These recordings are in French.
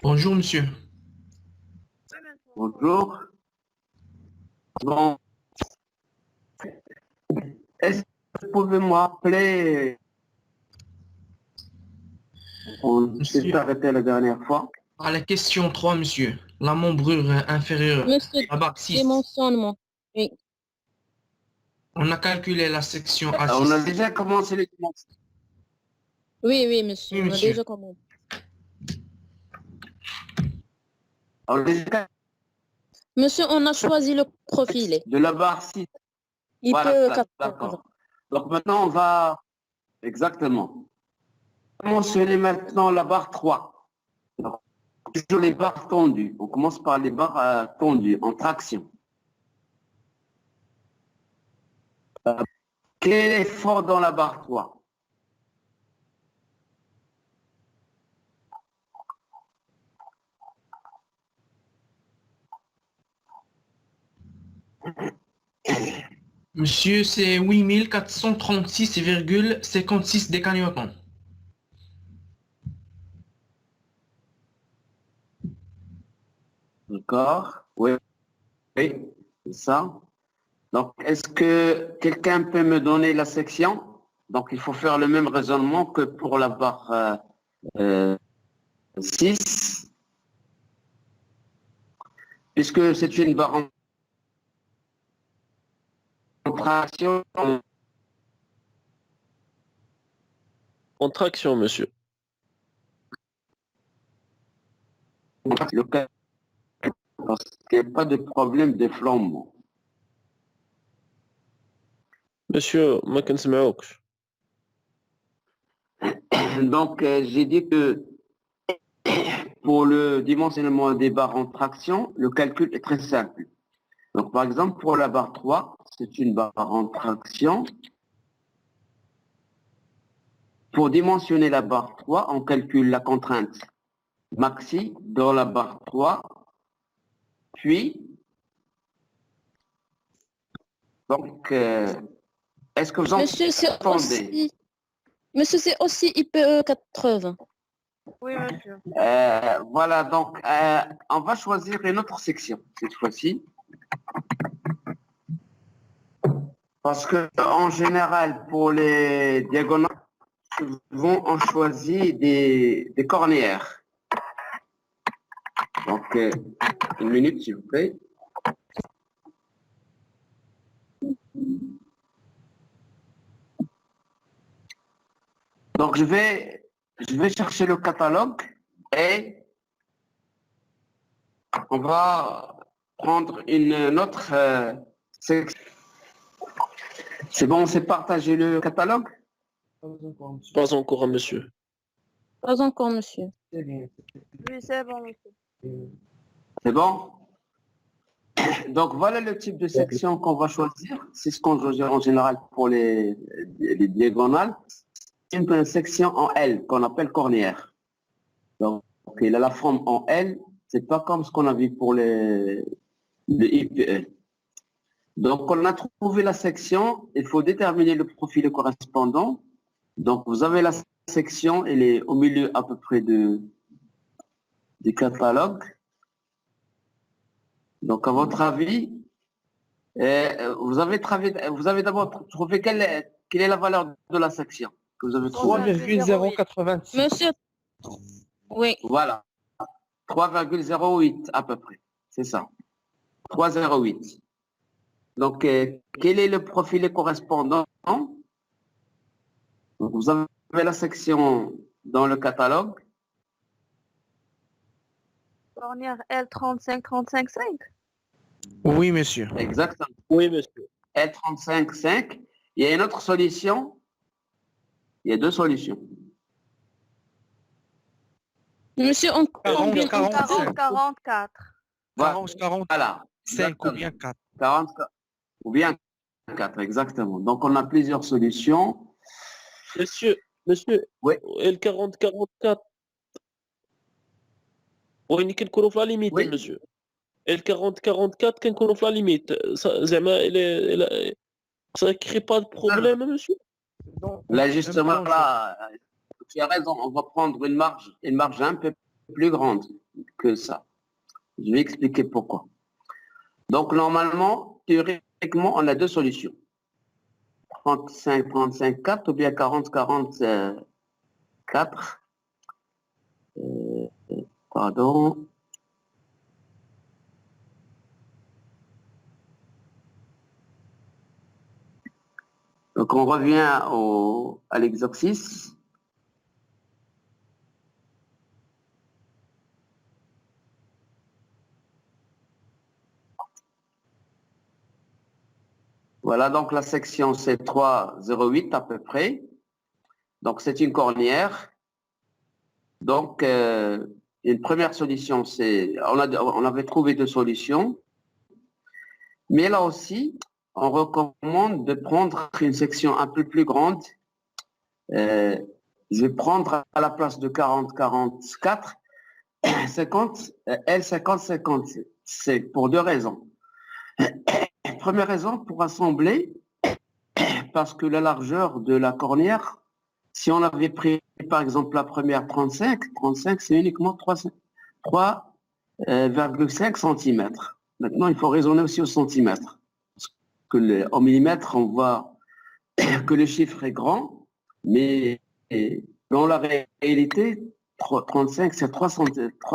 Bonjour, monsieur. Bonjour. Bon, est-ce que vous pouvez m'appeler? On s'est Monsieur, arrêté la dernière fois. à la question 3, monsieur. La membrure inférieure, Monsieur, la barre 6. dimensionnement. Oui. On a calculé la section On a A6. déjà commencé les dimensions. Oui, monsieur. Oui, On a monsieur. déjà commencé. On a déjà Monsieur, on a choisi le profilé. de la barre 6. Il Voilà, peut 80 d'accord. Donc maintenant, on va exactement mentionner maintenant la barre 3. Donc, toujours les barres tendues. On commence par les barres tendues en traction. Quel est l'effort dans la barre 3? Monsieur, c'est 8436,56 décanewtons. D'accord? Oui, oui, c'est ça. Donc, est-ce que quelqu'un peut me donner la section? Donc, il faut faire le même raisonnement que pour la barre 6, puisque c'est une barre en traction. En traction, monsieur. Le cas, parce qu'il n'y a pas de problème de flambement. Monsieur, ما كنسمعوكش. Donc, j'ai dit que pour le dimensionnement des barres en traction, le calcul est très simple. Donc, par exemple, pour la barre 3, c'est une barre en traction. Pour dimensionner la barre 3, on calcule la contrainte maxi dans la barre 3, puis, donc, est-ce que vous Monsieur, c'est entendez? aussi... Monsieur, c'est aussi IPE 80. Oui, monsieur. Voilà, donc, on va choisir une autre section cette fois-ci. Parce que en général, pour les diagonales, souvent on choisit des cornéaires. Donc, une minute, s'il vous plaît. Donc, je vais chercher le catalogue et on va prendre une autre section. C'est bon, on s'est partagé le catalogue? Pas encore, monsieur. Pas encore, monsieur. Oui, c'est bon, monsieur. C'est bon? Donc, voilà le type de section qu'on va choisir. C'est ce qu'on choisit en général pour les diagonales. C'est une section en L qu'on appelle cornéaire. Donc, il a la forme en L. C'est pas comme ce qu'on a vu pour le IPE. Donc, on a trouvé la section. Il faut déterminer le profil correspondant. Donc, vous avez la section. Elle est au milieu à peu près du catalogue. Donc, à votre avis, vous avez d'abord trouvé quelle est la valeur de la section que vous avez trouvée? 3,086. Monsieur, oui. Voilà, 3,08 à peu près, c'est ça, 3,08. Donc, quel est le profil correspondant? Donc, vous avez la section dans le catalogue. Cornière L35-35-5. Oui, monsieur. Exactement. Oui, monsieur. L35,5. Il y a une autre solution. Il y a deux solutions. Monsieur, on 40, combien 45. 44. 40, 40, Voilà. 5 ou bien 4. 40 ou bien 4, exactement. Donc, on a plusieurs solutions. Monsieur, Oui. L40-44. وين كنكونوا في لا ليميت Oui. monsieur. L40-44 كنكونوا في لا ليميت. زعما ça crée pas de problème, monsieur. Là, justement, là, tu as raison, on va prendre une marge un peu plus grande que ça. Je vais expliquer pourquoi. Donc, normalement, théoriquement, on a deux solutions. 35, 35, 4 ou bien 40, 40, 4. Pardon. Donc, on revient à l'exercice. Voilà, donc la section, c'est 3,08 à peu près. Donc, c'est une cornière. Donc, une première solution, c'est... On avait trouvé deux solutions. Mais là aussi, on recommande de prendre une section un peu plus grande. Je vais prendre à la place de 40, 44, 50, L50, 50. C'est pour deux raisons. Première raison, pour assembler, parce que la largeur de la cornière, si on avait pris par exemple la première 35, c'est uniquement 3,5 cm. Maintenant, il faut raisonner aussi au centimètre. Parce que au millimètre, on voit que le chiffre est grand, mais dans la réalité, 35, c'est 3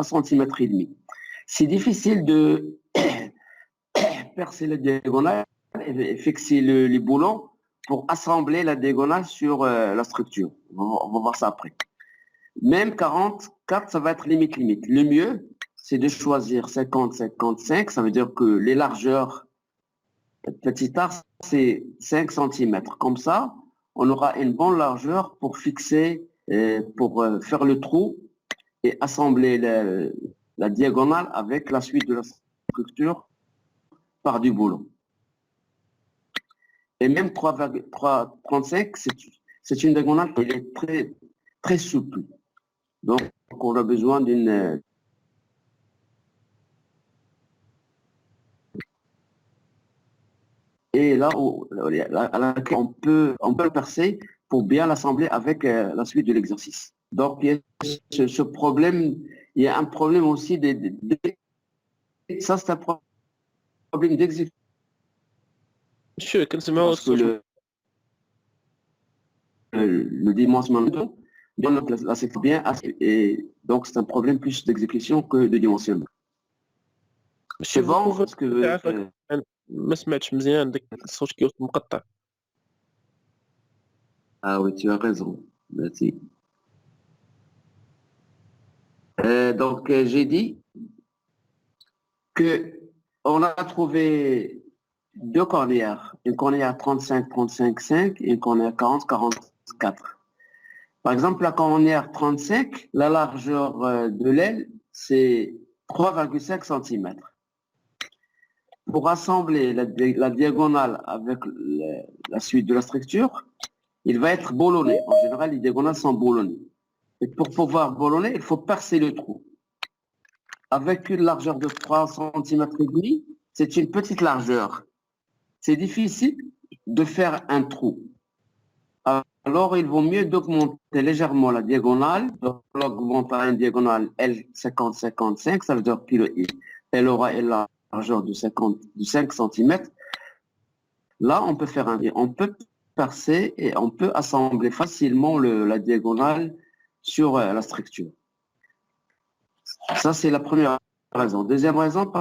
cm et demi. C'est difficile de percer la diagonale et fixer les boulons pour assembler la diagonale sur la structure. On va voir ça après. Même 44, ça va être limite. Le mieux, c'est de choisir 50, 55. Ça veut dire que les largeurs petit a, c'est 5 cm. Comme ça, on aura une bonne largeur pour fixer, pour faire le trou et assembler la diagonale avec la suite de la structure par du boulon. Et même 3,35, c'est une diagonale qui est très, très souple. Donc, on a besoin d'une... Et là, à laquelle on peut le percer pour bien l'assembler avec la suite de l'exercice. Donc, il y a ce problème, il y a un problème aussi ça, c'est un problème d'exécution. Monsieur, Parce que le dimensionnement donne la section bien, et donc c'est un problème plus d'exécution que de dimensionnement. C'est bon parce que ما سمعتش مزيان داك الصوت كيوصل مقطع. Ah oui, tu as raison. Merci. Donc, j'ai dit que on a trouvé deux cornières. Une cornière 35, 35, 5 et une cornière 40, 44. Par exemple, la cornière 35, la largeur de l'aile, c'est 3,5 cm. Pour assembler la diagonale avec la suite de la structure, il va être boulonné. En général, les diagonales sont boulonnées. Et pour pouvoir boulonner, il faut percer le trou. Avec une largeur de 3 cm et demi, c'est une petite largeur. C'est difficile de faire un trou. Alors, il vaut mieux d'augmenter légèrement la diagonale. Donc, on augmente à une diagonale L50, 55, ça veut dire qu'elle aura une largeur de 5 cm. Là, on peut percer et on peut assembler facilement la diagonale sur la structure. Ça, c'est la première raison. Deuxième raison,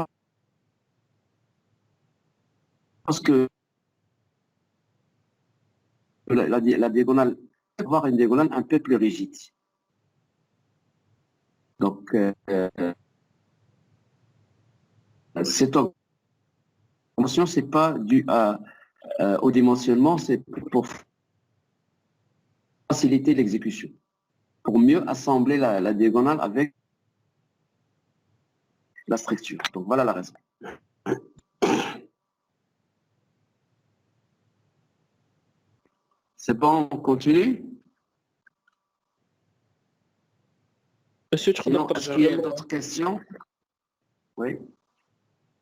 parce que la diagonale, avoir une diagonale un peu plus rigide. Donc, cette augmentation, c'est pas dû au dimensionnement, c'est pour faciliter l'exécution, pour mieux assembler la diagonale avec la structure. Donc, voilà la raison. C'est bon, on continue. Monsieur, Sinon, est-ce qu'il y a d'autres questions? Oui.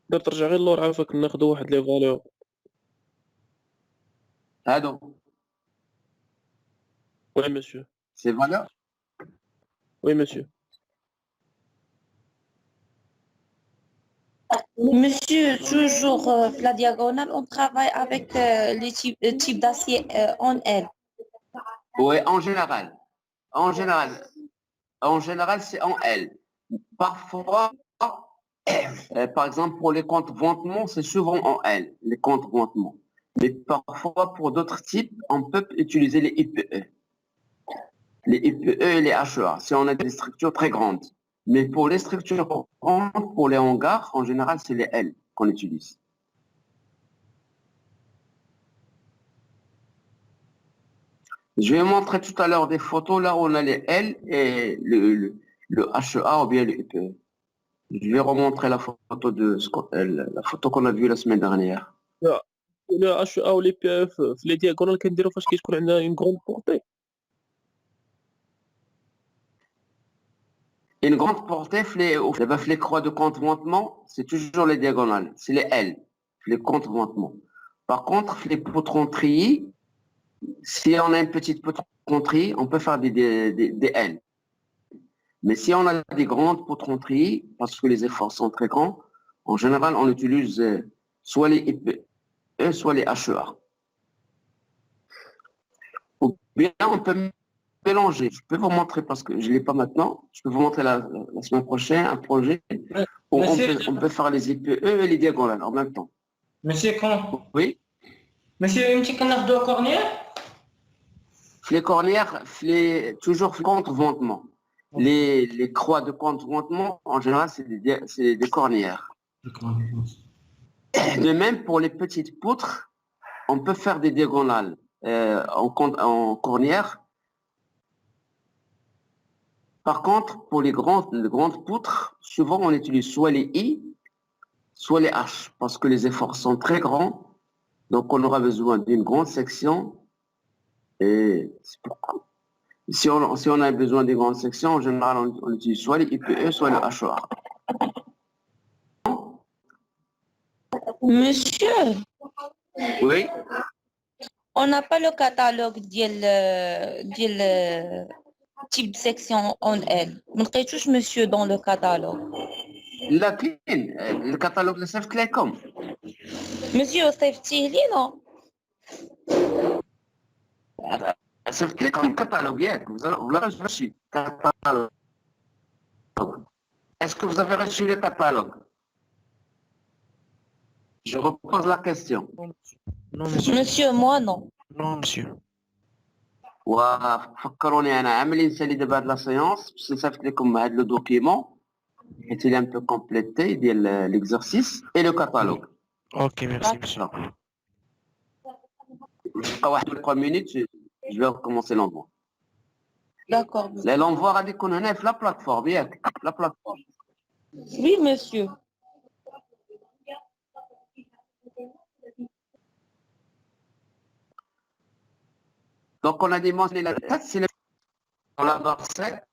تقدر ترجع غير اللور عافاك ناخذوا واحد لي فالور. Ah donc, Oui, monsieur. ces valeurs, Oui, monsieur. Monsieur, toujours la diagonale, on travaille avec les types d'acier en L. Oui, en général. En général. En général, c'est en L. Parfois, par exemple, pour les comptes vantements, c'est souvent en L, les comptes vantements. Mais parfois, pour d'autres types, on peut utiliser les IPE. Les IPE et les HEA, si on a des structures très grandes. Mais pour les structures grandes, pour les hangars, en général, c'est les L qu'on utilise. Je vais montrer tout à l'heure des photos là où on a les L et le HEA ou bien le IPE. Je vais remontrer la photo la photo qu'on a vue la semaine dernière. ولا HA ou les PF في les diagonales كنديروا فاش كتكون عندنا une grande portée. Une grande portée, les croix de contentement, c'est toujours les diagonales, c'est les L, les contentements. Par contre, les poutres en treillis, si on a une petite poutre en treillis, on peut faire des L. Mais si on a des grandes poutres en treillis, parce que les efforts sont très grands, en général, on utilise soit les IPE, soit les HEA. Ou bien on peut mélanger. Je peux vous montrer, parce que je ne l'ai pas maintenant, je peux vous montrer la semaine prochaine un projet où on peut faire les IPE et les diagonales en même temps. Monsieur, quand Oui. Monsieur, une petite canard de cornière? Les cornières, toujours contre ventement. Les croix de contre ventement, en général, c'est des cornières. De même, pour les petites poutres, on peut faire des diagonales en cornière. Par contre, pour les grandes poutres, souvent on utilise soit les I, soit les H, parce que les efforts sont très grands. Donc on aura besoin d'une grande section. Et c'est pourquoi. Si on a besoin d'une grande section, en général, on utilise soit les IPE, soit le HEA. Monsieur, Oui. on n'a pas le catalogue de type de section en L. ما لقيتوش monsieur dans le catalogue. La clean, le catalogue de Safe Telecom. Monsieur, صيفطيه لينا. Safe Telecom catalogue, vous l'avez reçu. Catalogue. Est-ce que vous avez reçu le catalogue? Je repose la question. Non, monsieur. Monsieur, moi non. Non, monsieur. وفكروني انا عاملين سالي دابا هاد لا سيونس باش نصيفط لكم هاد لو دوكيمون حيت il est un peu complété ديال l'exercice et le catalogue. Ok, merci, monsieur. بقى واحد 3 minutes je vais recommencer l'envoi. D'accord. لا l'envoi غادي يكون هنا في لا بلاتفورم ياك لا بلاتفورم. Oui, monsieur. Donc on a dimensionné la tête, c'est dans la barre 7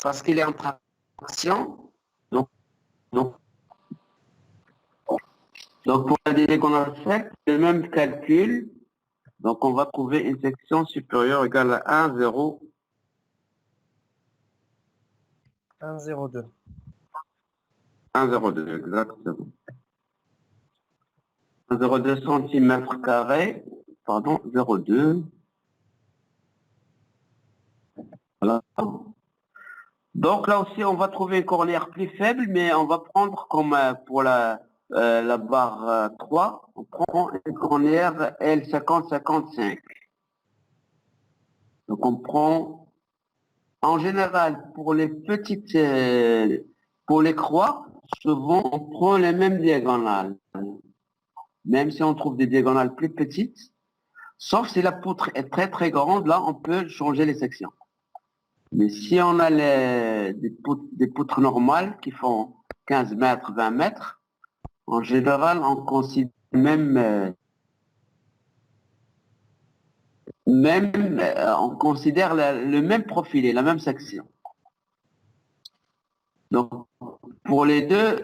parce qu'il est en traction. Donc pour la délai qu'on a fait, le même calcul. Donc on va trouver une section supérieure égale à 1, 0. 1,02. 1,02, exactement. 1,02 cm carrés, pardon, 0,2. Voilà. Donc là aussi, on va trouver une cornière plus faible, mais on va prendre comme pour la barre 3, on prend une cornière L50-55. Donc on prend, en général, pour les petites, pour les croix, souvent on prend les mêmes diagonales. Même si on trouve des diagonales plus petites, sauf si la poutre est très très grande, là on peut changer les sections. Mais si on a des poutres normales qui font 15 mètres, 20 mètres, en général, on considère on considère le même profil et la même section. Donc, pour les deux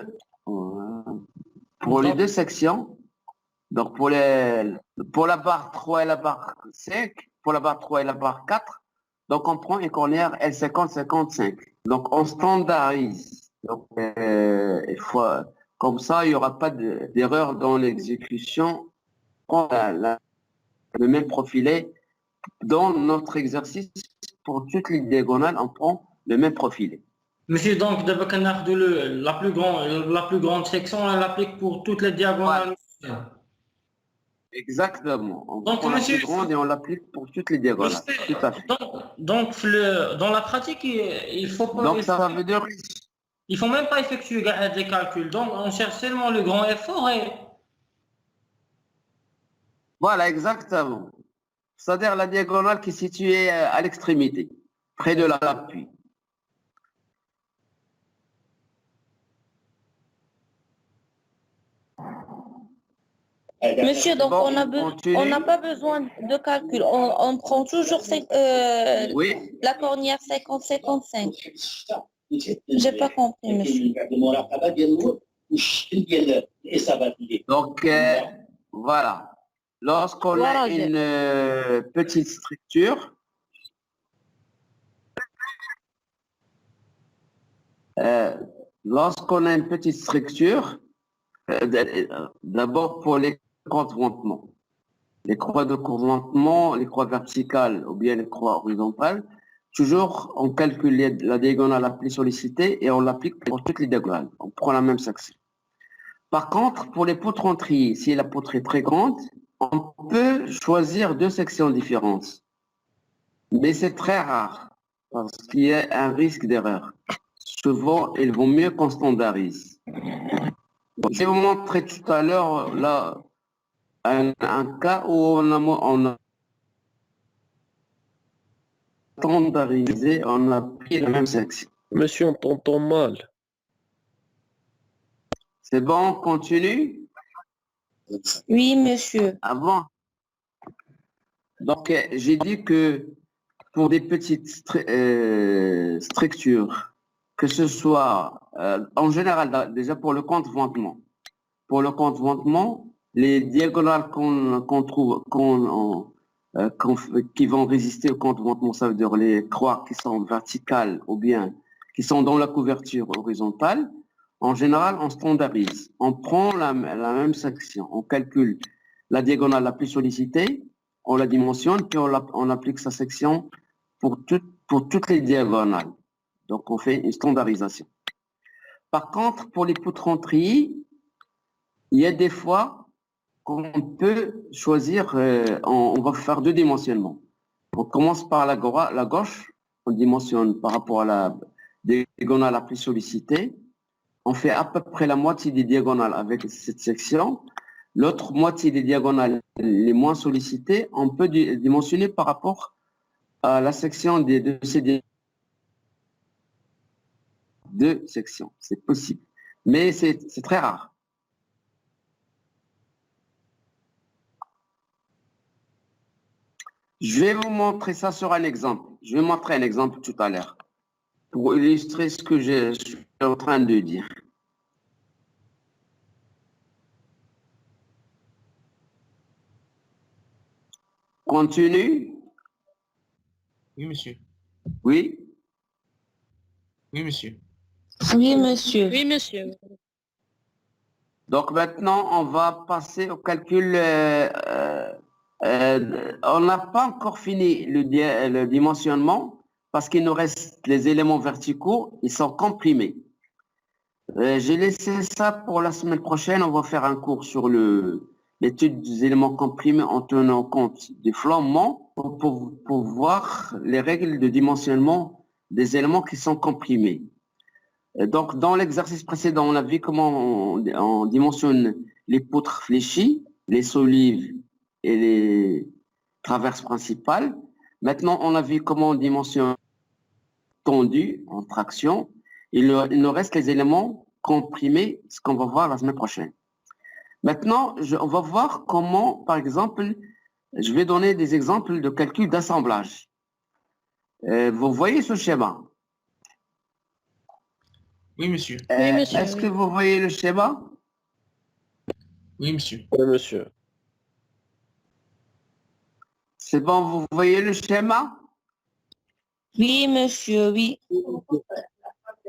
sections, donc pour la barre 3 et la barre 5, pour la barre 3 et la barre 4, Donc, on prend une cornière L50-55. Donc, on standardise. Donc, comme ça, il n'y aura pas d'erreur dans l'exécution. On prend le même profilé. Dans notre exercice, pour toutes les diagonales, on prend le même profilé. Monsieur, donc, d'abord, la plus grande section, on l'applique pour toutes les diagonales. Exactement. On Donc, prend la monsieur, plus grande et on l'applique pour toutes les diagonales. Tout à fait. Donc, dans la pratique, il faut pas, Donc, ça veut dire... il faut même pas effectuer des calculs. Donc, on cherche seulement le grand effort et... Voilà, exactement. C'est-à-dire la diagonale qui est située à l'extrémité, près de l'appui. Monsieur, donc Bon, on n'a pas besoin de calcul. On prend toujours oui. la cornière 50-55. J'ai pas compris, monsieur. Donc, voilà. Lorsqu'on Voilà, a une petite structure, d'abord pour les croix de contentement. Les croix de contentement, les croix verticales ou bien les croix horizontales, toujours on calcule la diagonale la plus sollicitée et on l'applique pour toutes les diagonales. On prend la même section. Par contre, pour les poutres en trier, si la poutre est très grande, on peut choisir deux sections différentes. Mais c'est très rare parce qu'il y a un risque d'erreur. Souvent, il vaut mieux qu'on standardise. Je vais vous montrer tout à l'heure là un cas où on a standardisé, on a pris la même section. Monsieur, on t'entend mal. C'est bon, on continue? Oui, monsieur. Avant. Donc, j'ai dit que pour des petites structures, que ce soit en général, déjà pour le compte vantement. Pour le compte vantement, les diagonales qu'on trouve, qui vont résister au compte vantement, ça veut dire les croix qui sont verticales ou bien qui sont dans la couverture horizontale, en général, on standardise. On prend la même section, on calcule la diagonale la plus sollicitée, on la dimensionne, puis on applique sa section pour toutes les diagonales. Donc, on fait une standardisation. Par contre, pour les poutres en treillis, il y a des fois qu'on peut choisir, on va faire deux dimensionnements. On commence par la gauche, on dimensionne par rapport à la diagonale la plus sollicitée. On fait à peu près la moitié des diagonales avec cette section. L'autre moitié des diagonales les moins sollicitées, on peut dimensionner par rapport à la section de ces deux sections. C'est possible. Mais c'est très rare. Je vais vous montrer ça sur un exemple. Je vais montrer un exemple tout à l'heure pour illustrer ce que je suis en train de dire. Continue. Oui, monsieur. Oui. Oui, monsieur. Oui, monsieur. Oui, monsieur. Donc maintenant, on va passer au calcul. On n'a pas encore fini le dimensionnement parce qu'il nous reste les éléments verticaux, ils sont comprimés. J'ai laissé ça pour la semaine prochaine. On va faire un cours sur l'étude des éléments comprimés en tenant compte des flambements pour voir les règles de dimensionnement des éléments qui sont comprimés. Donc, dans l'exercice précédent, on a vu comment on dimensionne les poutres fléchies, les solives et les traverses principales. Maintenant, on a vu comment on dimensionne tendu en traction. Il nous reste les éléments comprimés, ce qu'on va voir la semaine prochaine. Maintenant, on va voir comment, par exemple, je vais donner des exemples de calcul d'assemblage. Vous voyez ce schéma? Oui, monsieur. Oui, monsieur. Est-ce que vous voyez le schéma? Oui, monsieur. Oui, monsieur. C'est bon, vous voyez le schéma? Oui, monsieur, oui.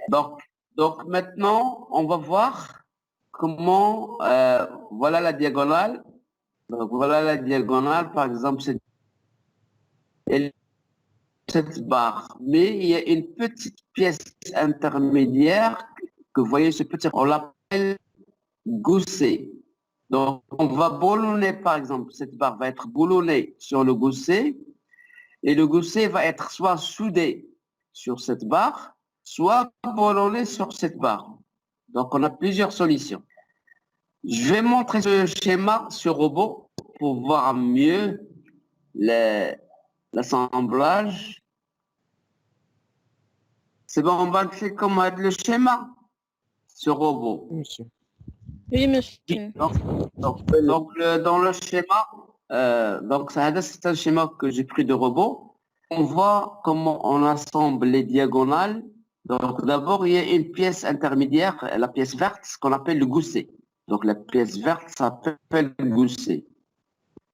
Donc maintenant, on va voir comment, voilà la diagonale. Donc voilà la diagonale, par exemple, cette barre. Mais il y a une petite pièce intermédiaire que vous voyez, ce petit, on l'appelle gousset. Donc on va boulonner, par exemple, cette barre va être boulonnée sur le gousset et le gousset va être soit soudé sur cette barre, soit boulonné sur cette barre. Donc on a plusieurs solutions. Je vais montrer ce schéma sur robot pour voir mieux l'assemblage. C'est bon, on va le faire comme le schéma sur robot. Oui, monsieur. Oui, monsieur. Dans le schéma, donc ça, c'est un schéma que j'ai pris de robot. On voit comment on assemble les diagonales. Donc d'abord, il y a une pièce intermédiaire, la pièce verte, ce qu'on appelle le gousset. Donc la pièce verte s'appelle le gousset.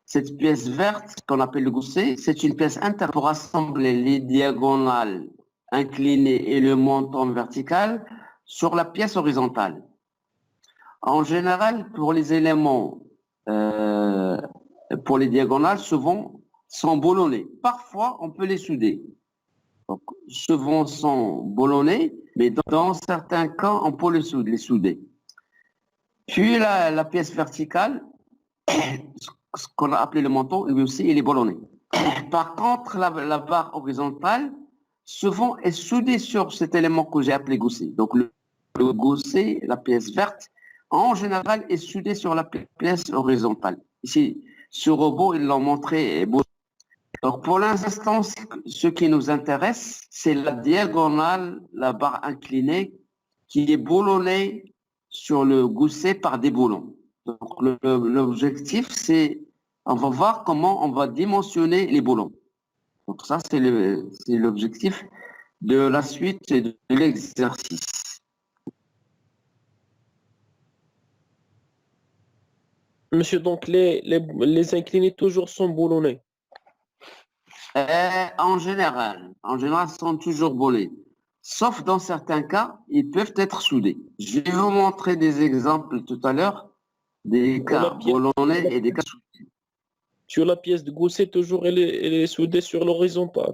Cette pièce verte qu'on appelle le gousset, c'est une pièce interne pour assembler les diagonales inclinées et le montant vertical sur la pièce horizontale. En général, pour les éléments, pour les diagonales, souvent sont boulonnés. Parfois, on peut les souder. Donc, souvent sont boulonnés, mais dans certains cas, on peut les souder. Puis la pièce verticale, ce qu'on a appelé le menton, lui aussi, il est boulonné. Par contre, la barre horizontale, souvent est soudée sur cet élément que j'ai appelé gousset. Donc le gousset, la pièce verte, en général, est soudée sur la pièce horizontale. Ici, sur robot, ils l'ont montré. Donc pour l'instant, ce qui nous intéresse, c'est la diagonale, la barre inclinée, qui est boulonnée sur le gousset par des boulons. Donc l'objectif, c'est, on va voir comment on va dimensionner les boulons. Donc ça, c'est l'objectif de la suite de l'exercice. Monsieur, donc les inclinés toujours sont boulonnés. En général, sont toujours boulonnés. Sauf dans certains cas, ils peuvent être soudés. Je vais vous montrer des exemples tout à l'heure, des cas boulonnés et des cas soudés. Sur la pièce de gousset, toujours elle est soudée sur l'horizontale.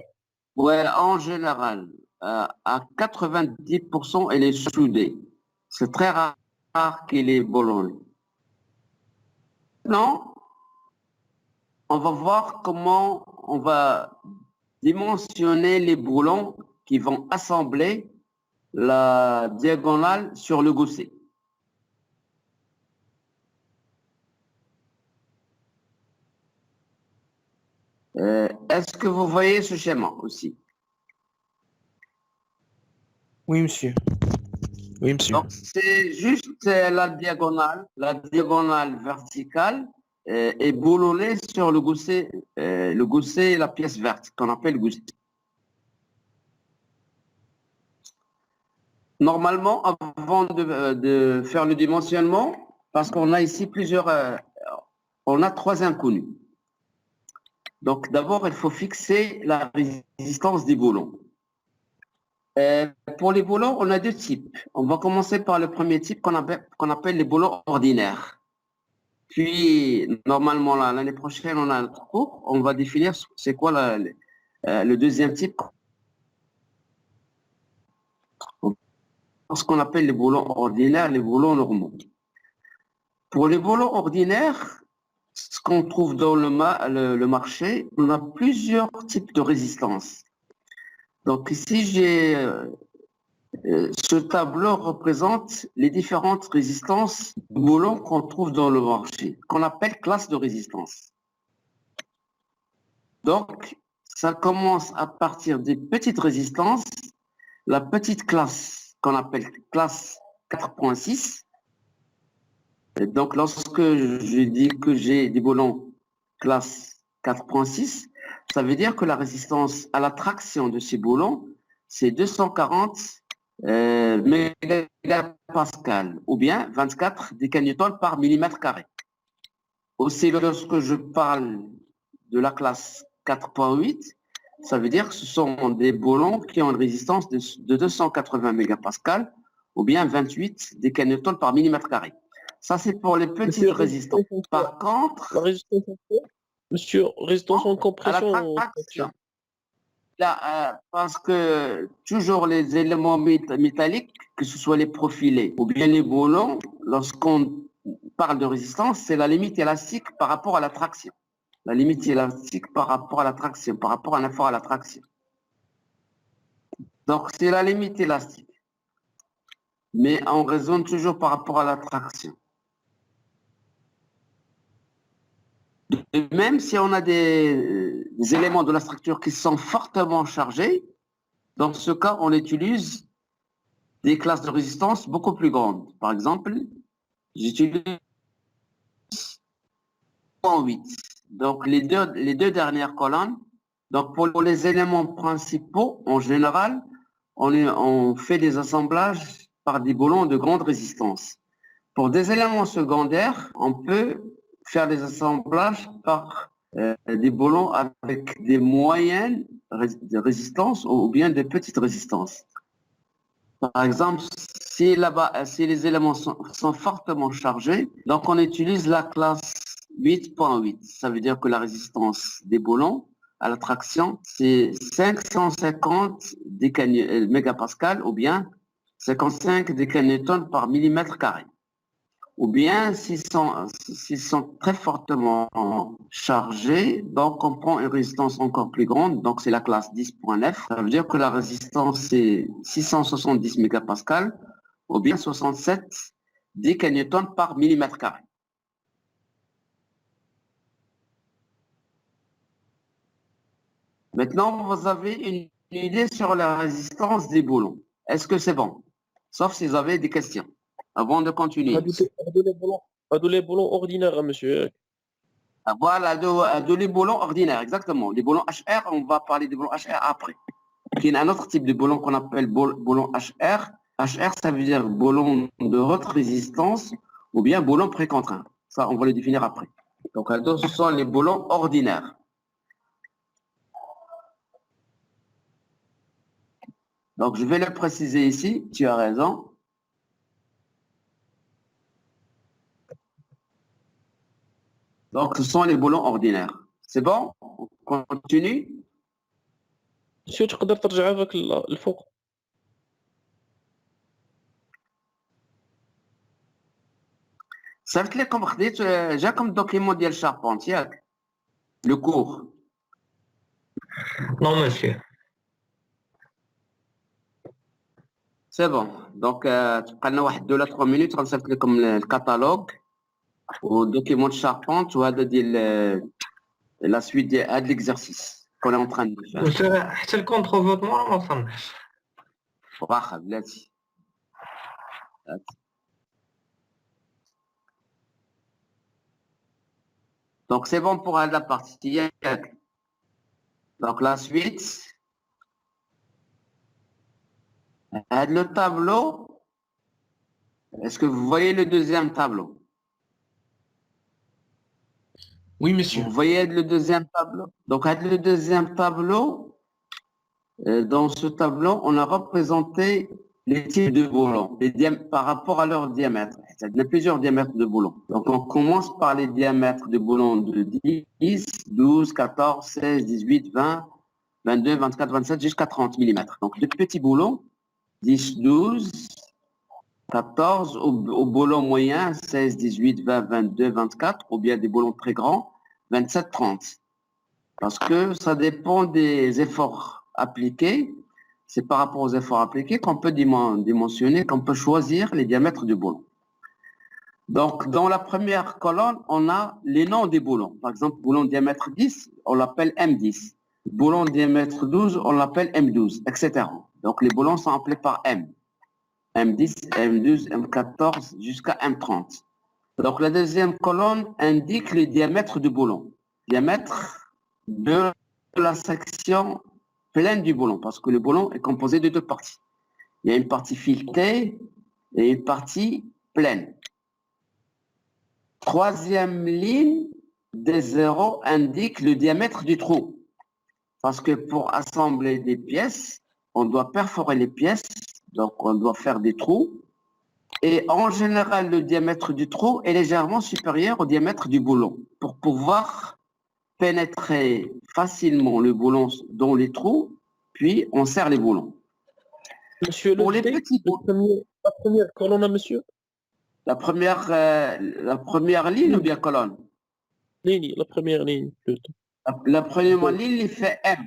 Ouais, en général, à 90%, elle est soudée. C'est très rare qu'il est boulonné. Non, on va voir comment on va dimensionner les boulons qui vont assembler la diagonale sur le gousset. Est-ce que vous voyez ce schéma aussi? Oui, monsieur. Oui, monsieur. Donc, c'est juste la diagonale verticale est boulonnée sur le gousset et la pièce verte qu'on appelle gousset. Normalement, avant de faire le dimensionnement, parce qu'on a ici on a 3 inconnus. Donc d'abord, il faut fixer la résistance des boulons. Pour les boulons, on a 2 types. On va commencer par le premier type qu'on appelle les boulons ordinaires. Puis, normalement, l'année prochaine, on a un cours, on va définir c'est quoi le deuxième type. Ce qu'on appelle les boulons ordinaires, les boulons normaux. Pour les boulons ordinaires, ce qu'on trouve dans le marché, on a plusieurs types de résistance. Donc ici, ce tableau représente les différentes résistances de boulons qu'on trouve dans le marché, qu'on appelle classe de résistance. Donc, ça commence à partir des petites résistances, la petite classe qu'on appelle classe 4.6. Donc, lorsque je dis que j'ai des boulons classe 4.6, ça veut dire que la résistance à la traction de ces boulons, c'est 240 mégapascal ou bien 24 décanewtons par millimètre carré. Aussi, lorsque je parle de la classe 4.8, ça veut dire que ce sont des boulons qui ont une résistance de 280 mégapascales ou bien 28 décanewtons par millimètre carré. Ça, c'est pour les petites Monsieur, résistances. Par contre, La résistance en quoi Monsieur, résistance en à la compression. traction, là, parce que toujours les éléments métalliques, que ce soit les profilés ou bien les boulons, lorsqu'on parle de résistance, c'est la limite élastique par rapport à la traction. La limite élastique par rapport à la traction, par rapport à un effort à la traction. Donc, c'est la limite élastique. Mais on raisonne toujours par rapport à la traction. Même si on a des éléments de la structure qui sont fortement chargés, dans ce cas, on utilise des classes de résistance beaucoup plus grandes. Par exemple, j'utilise 8. Donc, les deux dernières colonnes. Donc, pour les éléments principaux, en général, on fait des assemblages par des boulons de grande résistance. Pour des éléments secondaires, on peut faire des assemblages par des boulons avec des moyennes de résistance ou bien des petites résistances. Par exemple, si là-bas, si les éléments sont fortement chargés, donc on utilise la classe 8.8. Ça veut dire que la résistance des boulons à la traction, c'est 550 mégapascales ou bien 55 décanewtons par millimètre carré. Ou bien s'ils sont très fortement chargés, donc on prend une résistance encore plus grande, donc c'est la classe 10.9. Ça veut dire que la résistance c'est 670 mégapascales ou bien 67 décanewtons par millimètre carré. Maintenant, vous avez une idée sur la résistance des boulons. Est-ce que c'est bon? Sauf si vous avez des questions. Avant de continuer. Les boulons ordinaires, monsieur. Voilà, les boulons ordinaires, exactement. Les boulons HR, on va parler des boulons HR après. Il y a un autre type de boulon qu'on appelle boulon HR. HR, ça veut dire boulon de haute résistance ou bien boulon précontraint. Ça, on va le définir après. Donc, ce sont les boulons ordinaires. Donc, je vais le préciser ici, tu as raison. Donc, ce sont les boulons ordinaires. C'est bon? On continue? Monsieur, تقدر ترجع هذاك الفوق. صيفط لكم خديت جاكم الدوكيمون ديال شاربونت ياك لو كور Non, monsieur. سي بون دونك تبقى لنا واحد 2 ولا 3 مينوت غنصيفط لكم الكاتالوج والدوكيمون شاربونت وهذا ديال لا سويت ديال هاد ليكزارسيس كون اون تران دو فير monsieur حتى الكونتر فوتمون ما وصلناش. واخا بلاتي Donc, c'est bon pour la partie. Donc, la suite. Le tableau. Est-ce que vous voyez le deuxième tableau? Oui, monsieur. Vous voyez le deuxième tableau? Donc, le deuxième tableau, dans ce tableau, on a représenté les types de boulons par rapport à leur diamètre. Il y a plusieurs diamètres de boulons. Donc, on commence par les diamètres de boulons de 10, 12, 14, 16, 18, 20, 22, 24, 27 jusqu'à 30 mm. Donc, les petits boulons, 10, 12, 14, au boulon moyen, 16, 18, 20, 22, 24, ou bien des boulons très grands, 27, 30. Parce que ça dépend des efforts appliqués. C'est par rapport aux efforts appliqués qu'on peut dimensionner, qu'on peut choisir les diamètres du boulon. Donc, dans la première colonne, on a les noms des boulons. Par exemple, boulon diamètre 10, on l'appelle M10. Boulon diamètre 12, on l'appelle M12, etc. Donc, les boulons sont appelés par M. M10, M12, M14 jusqu'à M30. Donc, la deuxième colonne indique le diamètre du boulon. Diamètre de la section pleine du boulon, parce que le boulon est composé de 2 parties. Il y a une partie filetée et une partie pleine. Troisième ligne des zéros indique le diamètre du trou. Parce que pour assembler des pièces, on doit perforer les pièces, donc on doit faire des trous. Et en général, le diamètre du trou est légèrement supérieur au diamètre du boulon. Pour pouvoir pénétrer facilement le boulon dans les trous, puis on serre les boulons. Monsieur, Pour les petits boulons, la première colonne, monsieur. la première ligne ou bien colonne? Ligne, la première ligne, plutôt. La première ligne, il fait M.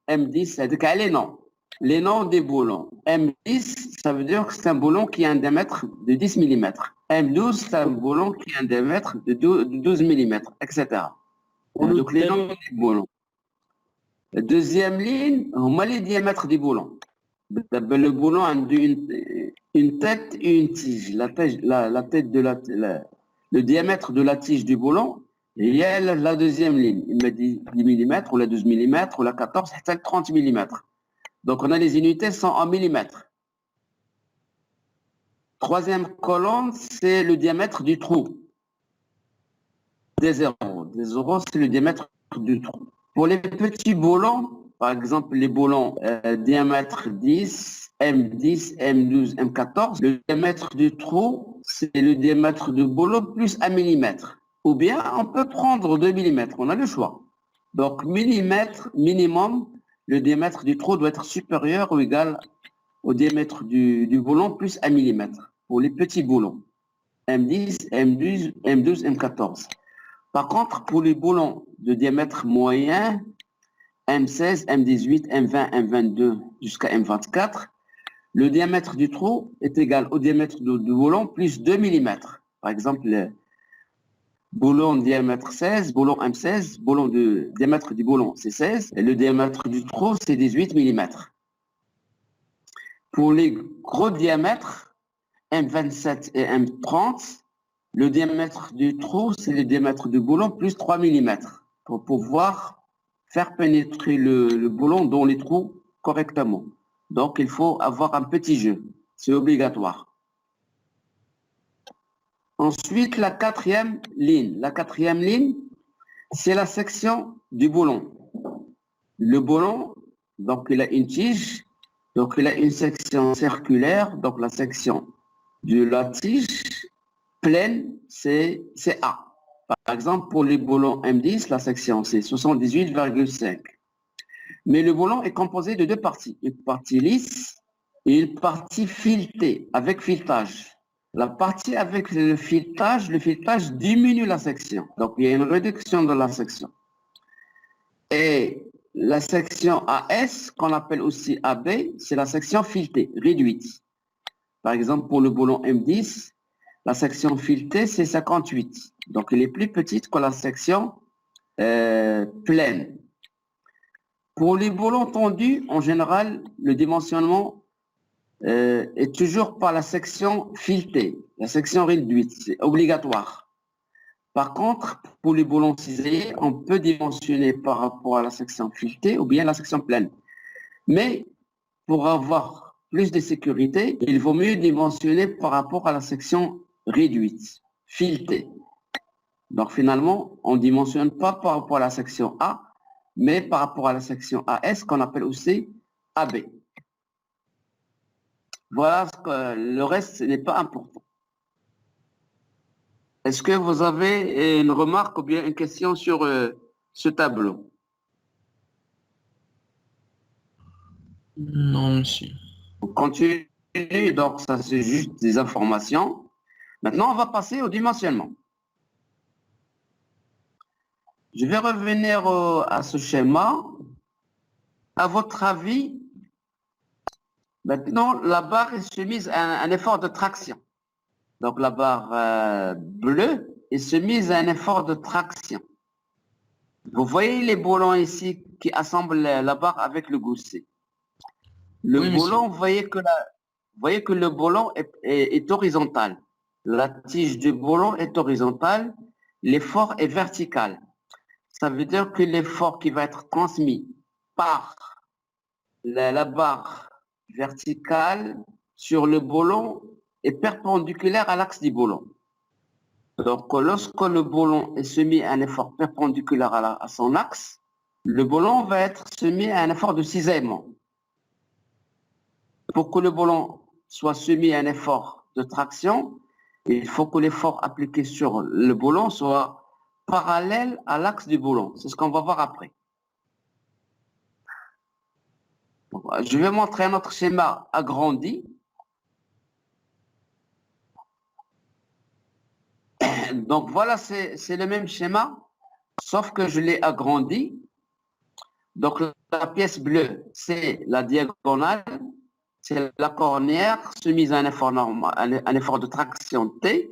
M10, c'est-à-dire les noms. Les noms des boulons. M10, ça veut dire que c'est un boulon qui a un diamètre de 10 mm. M12, c'est un boulon qui a un diamètre de 12 mm, etc. Donc les noms des boulons. La deuxième ligne, on met les diamètres des boulons. Le boulon a une tête et une tige. Le diamètre de la tige du boulon, il y a la deuxième ligne. Il met 10 mm, ou la 12 mm, ou la 14, c'est 30 mm. Donc on a les unités sont en millimètres. Troisième colonne, c'est le diamètre du trou. Des zéros. Des zéros, c'est le diamètre du trou. Pour les petits boulons, par exemple les boulons diamètre 10, M10, M12, M14, le diamètre du trou, c'est le diamètre du boulon plus 1 mm. Ou bien on peut prendre 2 mm, on a le choix. Donc millimètre minimum, le diamètre du trou doit être supérieur ou égal au diamètre du boulon plus 1 mm pour les petits boulons. M10, M12, M12, M14. Par contre, pour les boulons de diamètre moyen, M16, M18, M20, M22 jusqu'à M24, le diamètre du trou est égal au diamètre du boulon plus 2 mm. Par exemple, le boulon diamètre 16, boulon M16, boulon de diamètre du boulon c'est 16, et le diamètre du trou c'est 18 mm. Pour les gros diamètres, M27 et M30, le diamètre du trou, c'est le diamètre du boulon plus 3 mm pour pouvoir faire pénétrer le boulon dans les trous correctement. Donc, il faut avoir un petit jeu. C'est obligatoire. Ensuite, la quatrième ligne. La quatrième ligne, c'est la section du boulon. Le boulon, donc, il a une tige. Donc, il a une section circulaire. Donc, la section de la tige pleine, c'est A. Par exemple, pour les boulons M10, la section, c'est 78,5. Mais le boulon est composé de deux parties. Une partie lisse et une partie filetée, avec filetage. La partie avec le filetage diminue la section. Donc, il y a une réduction de la section. Et la section AS, qu'on appelle aussi AB, c'est la section filetée, réduite. Par exemple, pour le boulon M10, la section filetée, c'est 58. Donc, elle est plus petite que la section pleine. Pour les boulons tendus, en général, le dimensionnement est toujours par la section filetée, la section réduite, c'est obligatoire. Par contre, pour les boulons ciselés, on peut dimensionner par rapport à la section filetée ou bien la section pleine. Mais pour avoir plus de sécurité, il vaut mieux dimensionner par rapport à la section réduite, filetée. Donc finalement, on ne dimensionne pas par rapport à la section A, mais par rapport à la section AS qu'on appelle aussi AB. Voilà, le reste ce n'est pas important. Est-ce que vous avez une remarque ou bien une question sur ce tableau? Non, monsieur. On continue, donc ça c'est juste des informations. Maintenant, on va passer au dimensionnement. Je vais revenir à ce schéma. À votre avis, maintenant, la barre est soumise à un effort de traction. Donc, la barre bleue est soumise à un effort de traction. Vous voyez les boulons ici qui assemblent la barre avec le gousset. Le Oui, boulon, vous voyez que le boulon est horizontal. La tige du boulon est horizontale, l'effort est vertical. Ça veut dire que l'effort qui va être transmis par la barre verticale sur le boulon est perpendiculaire à l'axe du boulon. Donc, lorsque le boulon est soumis à un effort perpendiculaire à son axe, le boulon va être soumis à un effort de cisaillement. Pour que le boulon soit soumis à un effort de traction, il faut que l'effort appliqué sur le boulon soit parallèle à l'axe du boulon. C'est ce qu'on va voir après. Je vais montrer un autre schéma agrandi. Donc voilà, c'est le même schéma, sauf que je l'ai agrandi. Donc la pièce bleue, c'est la diagonale, c'est la cornière soumise à un effort normal, un effort de traction T.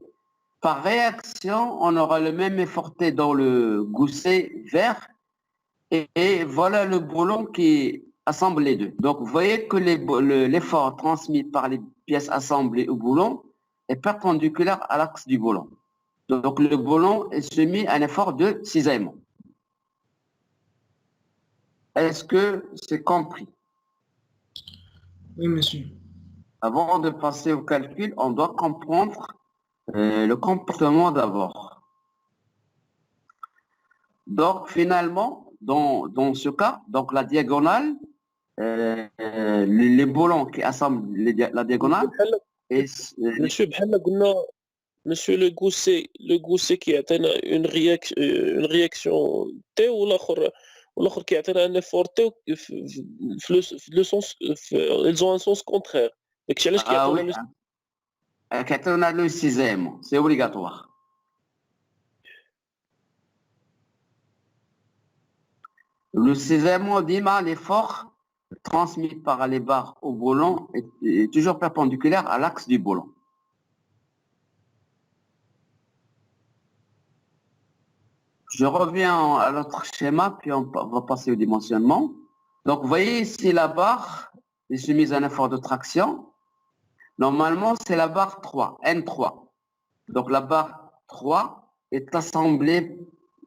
Par réaction, on aura le même effort T dans le gousset vert. Et voilà le boulon qui assemble les deux. Donc vous voyez que l'effort transmis par les pièces assemblées au boulon est perpendiculaire à l'axe du boulon. Donc le boulon est soumis à un effort de cisaillement. Est-ce que c'est compris? Oui, monsieur. Avant de passer au calcul, on doit comprendre le comportement d'abord. Donc finalement, dans ce cas, donc la diagonale, les boulons qui assemblent la diagonale, et Monsieur بحال قلنا monsieur le gousset qui atteint une réaction T والاخر qui atteint un effort T في le sens ils ont un sens contraire. داكشي علاش كيعطيونا كيعطيونا le cisaillement, c'est obligatoire. Le cisaillement dima l'effort transmis par les barres au boulon est toujours perpendiculaire à l'axe du boulon. Je reviens à notre schéma, puis on va passer au dimensionnement. Donc, vous voyez ici la barre est soumise à un effort de traction. Normalement, c'est la barre 3, N3. Donc, la barre 3 est assemblée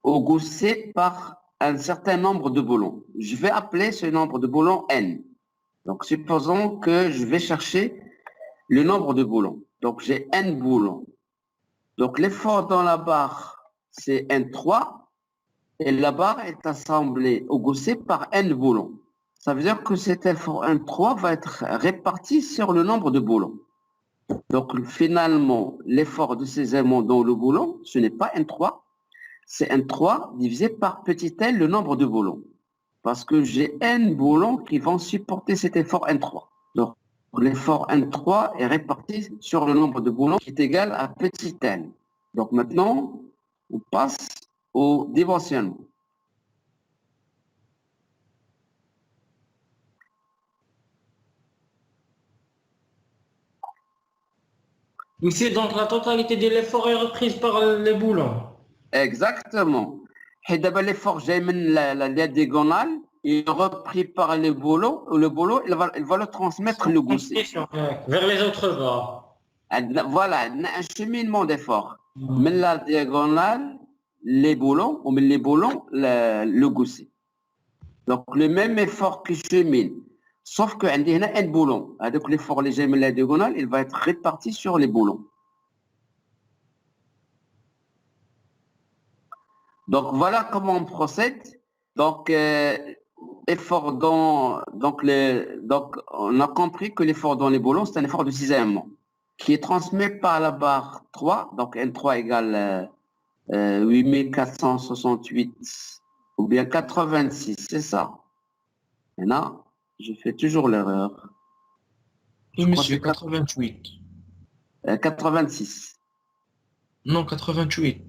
au gousset par un certain nombre de boulons. Je vais appeler ce nombre de boulons N. Donc, supposons que je vais chercher le nombre de boulons. Donc, j'ai N boulons. Donc, l'effort dans la barre, c'est N3. Et la barre est assemblée au gousset par N boulons. Ça veut dire que cet effort N3 va être réparti sur le nombre de boulons. Donc, finalement, l'effort de cisaillement dans le boulon, ce n'est pas N3, c'est N3 divisé par petit n, le nombre de boulons. Parce que j'ai N boulons qui vont supporter cet effort N3. Donc, l'effort N3 est réparti sur le nombre de boulons qui est égal à petit n. Donc, maintenant, on passe au dimensionnement. Ici, donc la totalité de l'effort est reprise par les boulons. Exactement. Et d'abord, l'effort, j'ai mis la diagonale, il est repris par le boulon, il va le transmettre le gousset. Vers les autres barres. Voilà, un cheminement d'effort. Mais la diagonale, les boulons, on met les boulons, le gousset. Donc, le même effort qui chemine, sauf qu'il y a un boulon. Donc, l'effort léger de la diagonale, il va être réparti sur les boulons. Donc, voilà comment on procède. Donc, on a compris que l'effort dans les boulons, c'est un effort de cisaillement qui est transmis par la barre 3. Donc, N3 égale 8468 ou bien 86, c'est ça. Maintenant, je fais toujours l'erreur. Oui, monsieur, 88. 86. Non, 88.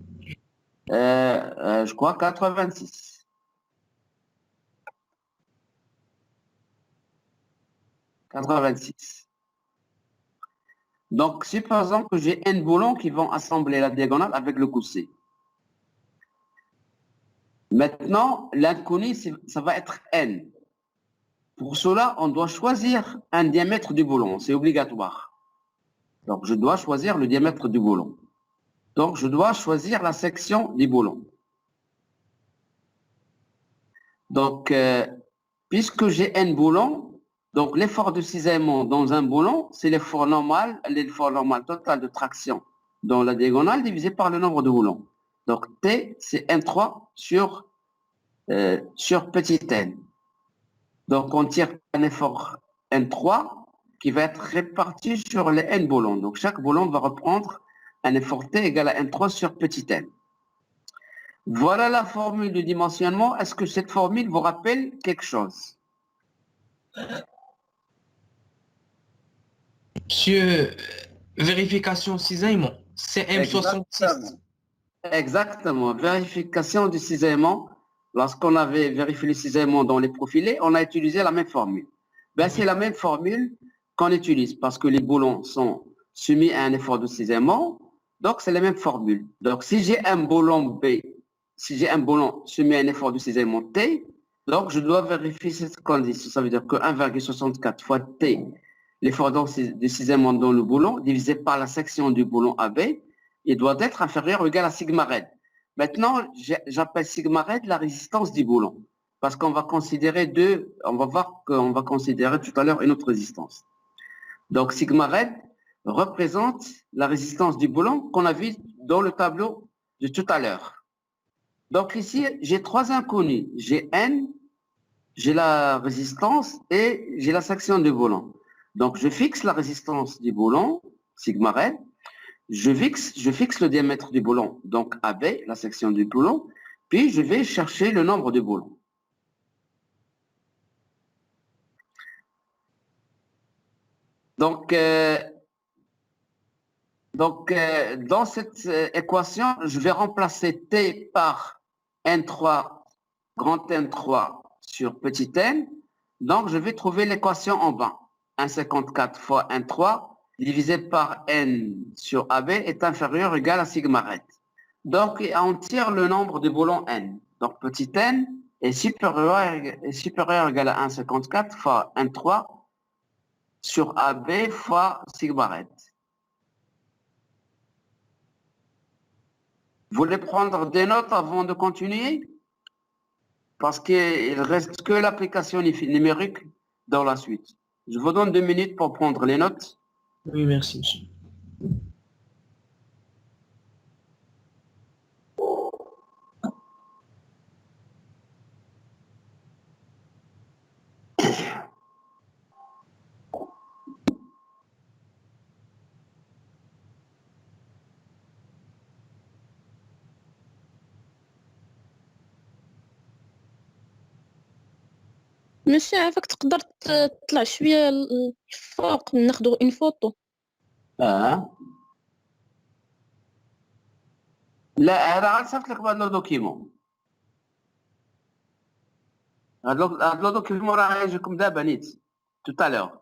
Je crois 86. 86. Donc, supposons que j'ai N boulons qui vont assembler la diagonale avec le gousset. Maintenant, l'inconnu, ça va être N. Pour cela, on doit choisir un diamètre du boulon. C'est obligatoire. Donc, je dois choisir le diamètre du boulon. Donc, je dois choisir la section du boulon. Donc, puisque j'ai N boulons, donc l'effort de cisaillement dans un boulon, c'est l'effort normal total de traction dans la diagonale divisé par le nombre de boulons. Donc, T, c'est N3 sur sur petit n. Donc, on tire un effort N3 qui va être réparti sur les N boulons. Donc, chaque boulon va reprendre un effort T égal à N3 sur petit n. Voilà la formule de dimensionnement. Est-ce que cette formule vous rappelle quelque chose? Monsieur, vérification cisaillement. CM66. Exactement. Vérification du cisaillement. Lorsqu'on avait vérifié le cisaillement dans les profilés, on a utilisé la même formule. Ben, c'est la même formule qu'on utilise parce que les boulons sont soumis à un effort de cisaillement. Donc, c'est la même formule. Donc, si j'ai un boulon B, si j'ai un boulon soumis à un effort de cisaillement T, donc je dois vérifier cette condition. Ça veut dire que 1,64 fois T, l'effort de cisaillement dans le boulon, divisé par la section du boulon AB, il doit être inférieur ou égal à sigma raid. Maintenant, j'appelle sigma raid la résistance du boulon, parce qu'on va considérer on va voir qu'on va considérer tout à l'heure une autre résistance. Donc, sigma raid représente la résistance du boulon qu'on a vu dans le tableau de tout à l'heure. Donc ici, j'ai trois inconnus. J'ai N, j'ai la résistance et j'ai la section du boulon. Donc, je fixe la résistance du boulon, sigma raid. Je fixe le diamètre du boulon, donc AB, la section du boulon, puis je vais chercher le nombre de boulons. Donc, dans cette équation, je vais remplacer T par N3, grand N3 sur petit n. Donc, je vais trouver l'équation en bas. 1,54 fois N3 divisé par N sur AB est inférieur ou égal à sigma raid. Donc, on tire le nombre de boulons N. Donc, petit n est supérieur ou égal à 1,54 fois N3 sur AB fois sigma raid. Vous voulez prendre des notes avant de continuer? Parce qu'il ne reste que l'application numérique dans la suite. Je vous donne 2 minutes pour prendre les notes. Oui, merci, monsieur. ماشي عافاك تقدر تطلع شوية الفوق ناخدو اون فوتو. لا هذا عاد صيفط لك بهذا لو دوكيمون. هذا لو دوكيمون راه غيجيكم دابا نيت tout à l'heure.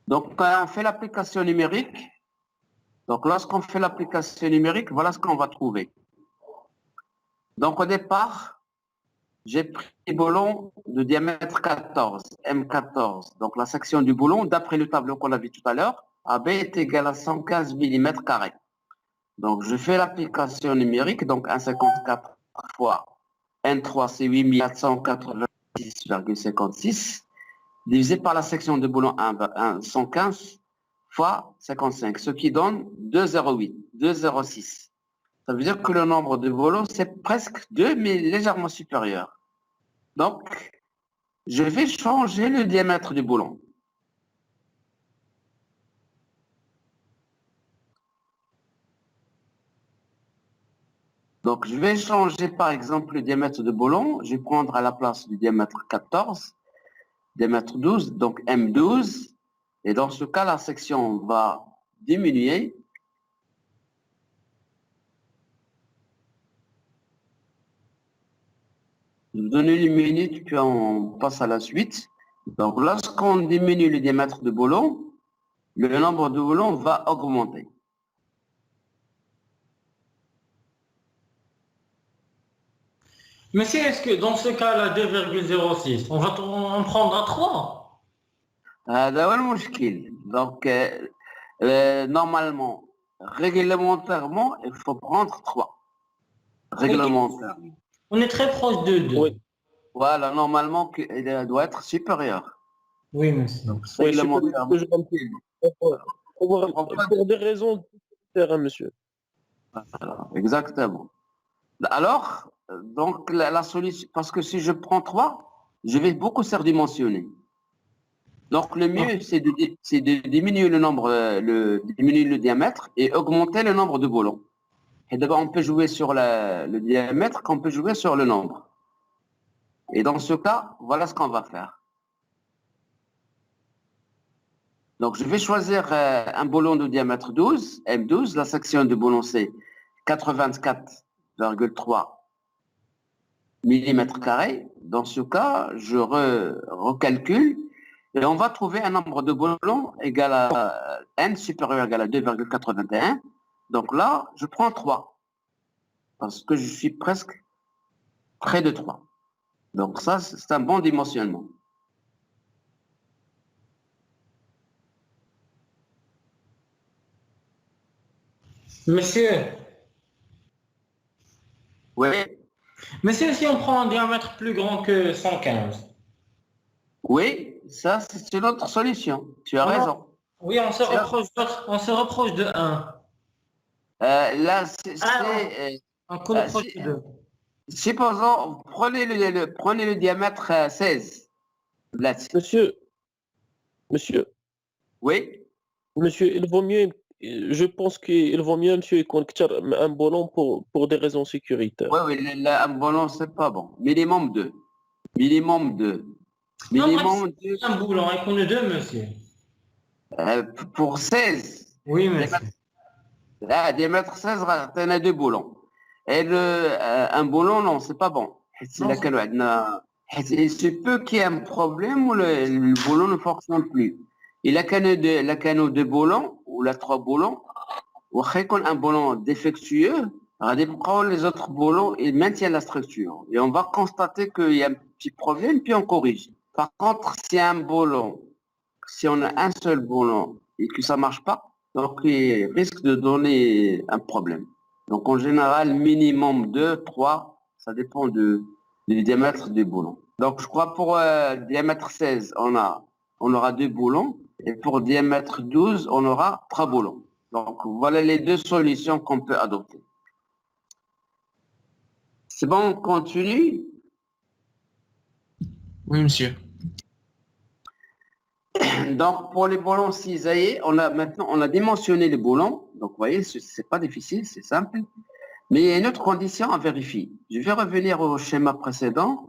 Donc, quand on fait l'application numérique, donc lorsqu'on fait l'application numérique, voilà ce qu'on va trouver. Donc, au départ, j'ai pris le boulon de diamètre 14, M14. Donc, la section du boulon, d'après le tableau qu'on a vu tout à l'heure, AB est égal à 115 mm carrés. Donc, je fais l'application numérique, donc 1,54 fois N3, c'est 8486,56. divisé par la section de boulon 115 fois 55, ce qui donne 2,08, 2,06. Ça veut dire que le nombre de boulons, c'est presque 2, mais légèrement supérieur. Donc, je vais changer le diamètre du boulon. Donc, je vais changer, par exemple, le diamètre de boulon. Je vais prendre à la place du diamètre 14, diamètre 12, donc M12. Et dans ce cas, la section va diminuer. Je vous donne une minute, puis on passe à la suite. Donc, lorsqu'on diminue le diamètre de boulon, le nombre de boulons va augmenter. Monsieur, est-ce que dans ce cas-là, 2,06, on va en prendre à 3? هذا هو المشكل. Donc, normalement, réglementairement, il faut prendre 3. réglementaire. On est très proche de 2. Oui. Voilà, normalement, il doit être supérieur. Oui, monsieur. Oui, c'est Réglementaire. que je pour des raisons budgétaires, hein, monsieur. Voilà, exactement. Alors, donc la solution, parce que si je prends 3, je vais beaucoup surdimensionner. Donc le mieux, c'est de diminuer le nombre, diminuer le diamètre et augmenter le nombre de boulons. Et d'abord, on peut jouer sur le diamètre, qu'on peut jouer sur le nombre. Et dans ce cas, voilà ce qu'on va faire. Donc, je vais choisir un boulon de diamètre 12, M12. La section de boulon, c'est 84,3 mm². Dans ce cas, je recalcule et on va trouver un nombre de boulons égal à n supérieur égal à 2,81. Donc là, je prends 3 parce que je suis presque près de 3. Donc ça, c'est un bon dimensionnement. Monsieur, Oui, monsieur, si on prend un diamètre plus grand que 115, oui, ça, c'est une autre solution. Tu as Alors, raison. oui, on se rapproche de 1. Là, On rapproche de 2. supposons, prenez le diamètre 16. Blatt. Monsieur, Oui, il vaut mieux, je pense qu'il vaut mieux, monsieur, يكون كتر un ballon pour des raisons sécuritaires. oui, là, un ballon, c'est pas bon. Minimum 2. Minimum 2. Non, Minimum 2 un boulon, et qu'on est 2, monsieur. pour 16. Oui, monsieur. Diamètre 16, tu as 2 boulons. Et un boulon, non, c'est pas bon. Non, Il se peut qu'il y ait un problème où le boulon ne fonctionne plus. Et la canot de boulon, ou la 3 boulons, ou un boulon défectueux, les autres boulons, ils maintiennent la structure. Et on va constater qu'il y a un petit problème, puis on corrige. Par contre, si on a un seul boulon et que ça marche pas, donc il risque de donner un problème. Donc en général, minimum 2, 3, ça dépend du diamètre du boulon. Donc je crois pour diamètre 16, on aura 2 boulons, et pour diamètre 12, on aura 3 boulons. Donc voilà les 2 solutions qu'on peut adopter. C'est bon, on continue. Oui, monsieur. Donc pour les boulons cisaillés, on a dimensionné les boulons. Donc vous voyez, c'est pas difficile, c'est simple. Mais il y a une autre condition à vérifier. Je vais revenir au schéma précédent.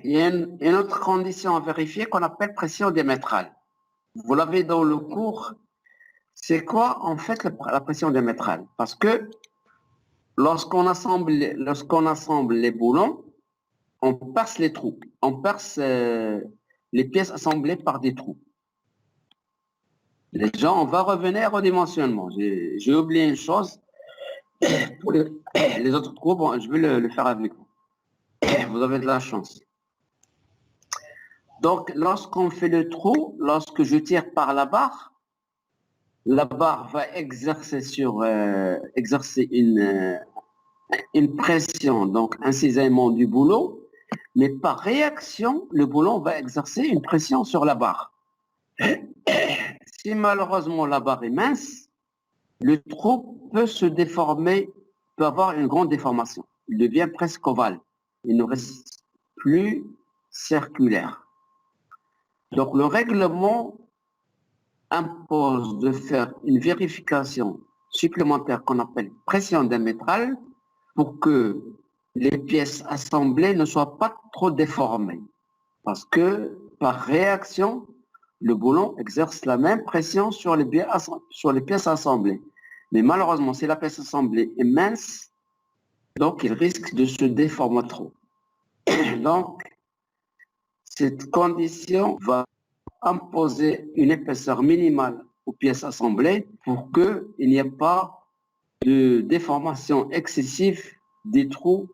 Il y a une autre condition à vérifier qu'on appelle pression diamétrale. Vous l'avez dans le cours. C'est quoi en fait la pression diamétrale? Parce que lorsqu'on assemble les boulons, on perce les trous. On perce les pièces assemblées par des trous. Les gens, on va revenir au dimensionnement. J'ai oublié une chose. Pour les autres trous, bon, je vais le faire avec vous. Vous avez de la chance. Donc, lorsqu'on fait le trou, lorsque je tire par la barre va exercer une pression, donc un cisaillement du boulon, mais par réaction, le boulon va exercer une pression sur la barre. Si malheureusement la barre est mince, le trou peut se déformer, peut avoir une grande déformation. Il devient presque ovale. Il ne reste plus circulaire. Donc le règlement impose de faire une vérification supplémentaire qu'on appelle pression diamétrale pour que les pièces assemblées ne soient pas trop déformées. Parce que par réaction, le boulon exerce la même pression sur les pièces assemblées. Mais malheureusement, si la pièce assemblée est mince, donc il risque de se déformer trop. Donc, cette condition va imposer une épaisseur minimale aux pièces assemblées pour qu'il n'y ait pas de déformation excessive des trous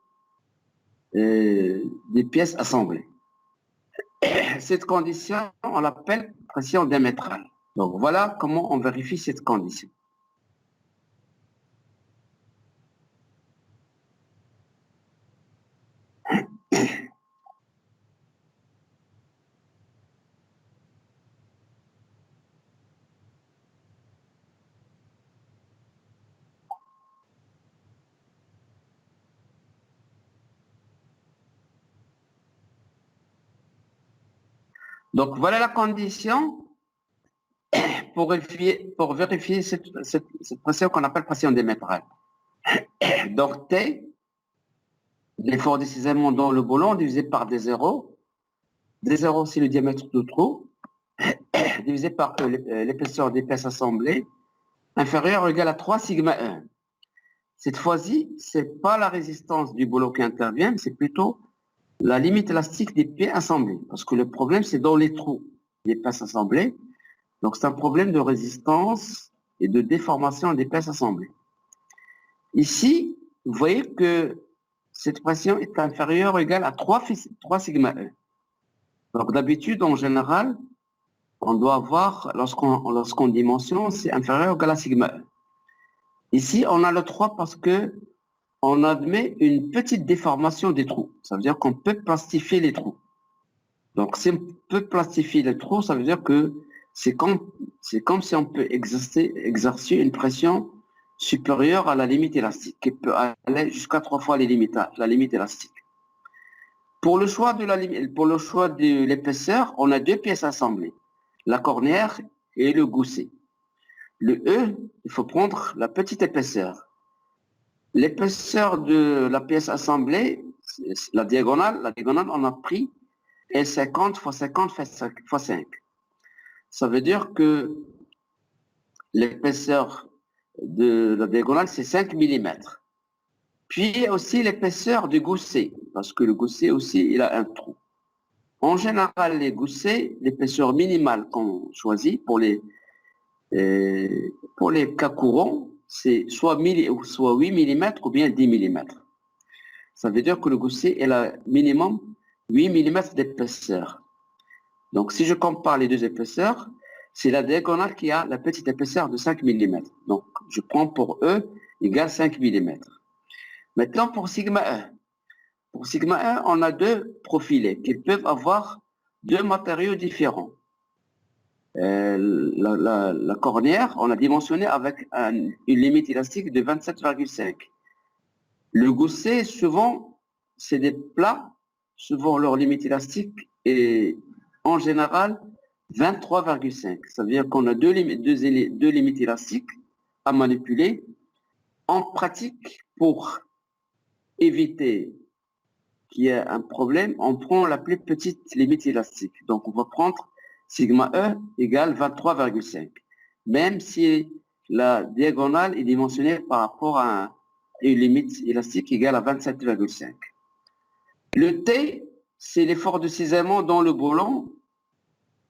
des pièces assemblées. Cette condition, on l'appelle pression diamétrale. Donc voilà comment on vérifie cette condition. Donc voilà la condition pour vérifier cette pression qu'on appelle pression diamétrale. Donc T, l'effort de cisaillement dans le boulon divisé par D0. D0 c'est le diamètre du trou, divisé par l'épaisseur des pièces assemblées, inférieure ou égale à 3 sigma 1. Cette fois-ci, c'est pas la résistance du boulon qui intervient, mais c'est plutôt la limite élastique des pieds assemblés. Parce que le problème, c'est dans les trous des pièces assemblées. Donc, c'est un problème de résistance et de déformation des pièces assemblées. Ici, vous voyez que cette pression est inférieure ou égale à 3 sigma 1. Donc, d'habitude, en général, on doit avoir, lorsqu'on dimensionne, c'est inférieur ou égal à sigma 1. Ici, on a le 3 parce que on admet une petite déformation des trous. Ça veut dire qu'on peut plastifier les trous. Donc, si on peut plastifier les trous, ça veut dire que c'est comme si on peut exercer une pression supérieure à la limite élastique, qui peut aller jusqu'à 3 fois la limite élastique. Pour le choix de l'épaisseur, on a deux pièces assemblées, la cornière et le gousset. Le E, il faut prendre la petite épaisseur. L'épaisseur de la pièce assemblée, la diagonale, on a pris L50 x 50 x 5. Ça veut dire que l'épaisseur de la diagonale, c'est 5 mm. Puis aussi l'épaisseur du gousset, parce que le gousset aussi, il a un trou. En général, les goussets, l'épaisseur minimale qu'on choisit pour les cas courants, c'est soit 8 mm ou bien 10 mm. Ça veut dire que le gousset est a minimum 8 mm d'épaisseur. Donc, si je compare les deux épaisseurs, c'est la diagonale qui a la petite épaisseur de 5 mm. Donc, je prends pour E égale 5 mm. Maintenant, pour sigma 1. Pour sigma 1, on a deux profilés qui peuvent avoir deux matériaux différents. La cornière, on a dimensionné avec une limite élastique de 27,5. Le gousset, souvent, c'est des plats, souvent leur limite élastique est en général 23,5. Ça veut dire qu'on a deux limites élastiques à manipuler. En pratique, pour éviter qu'il y ait un problème, on prend la plus petite limite élastique. Donc, on va prendre sigma E égale 23,5. Même si la diagonale est dimensionnée par rapport à une limite élastique égale à 27,5. Le T, c'est l'effort de cisaillement dans le boulon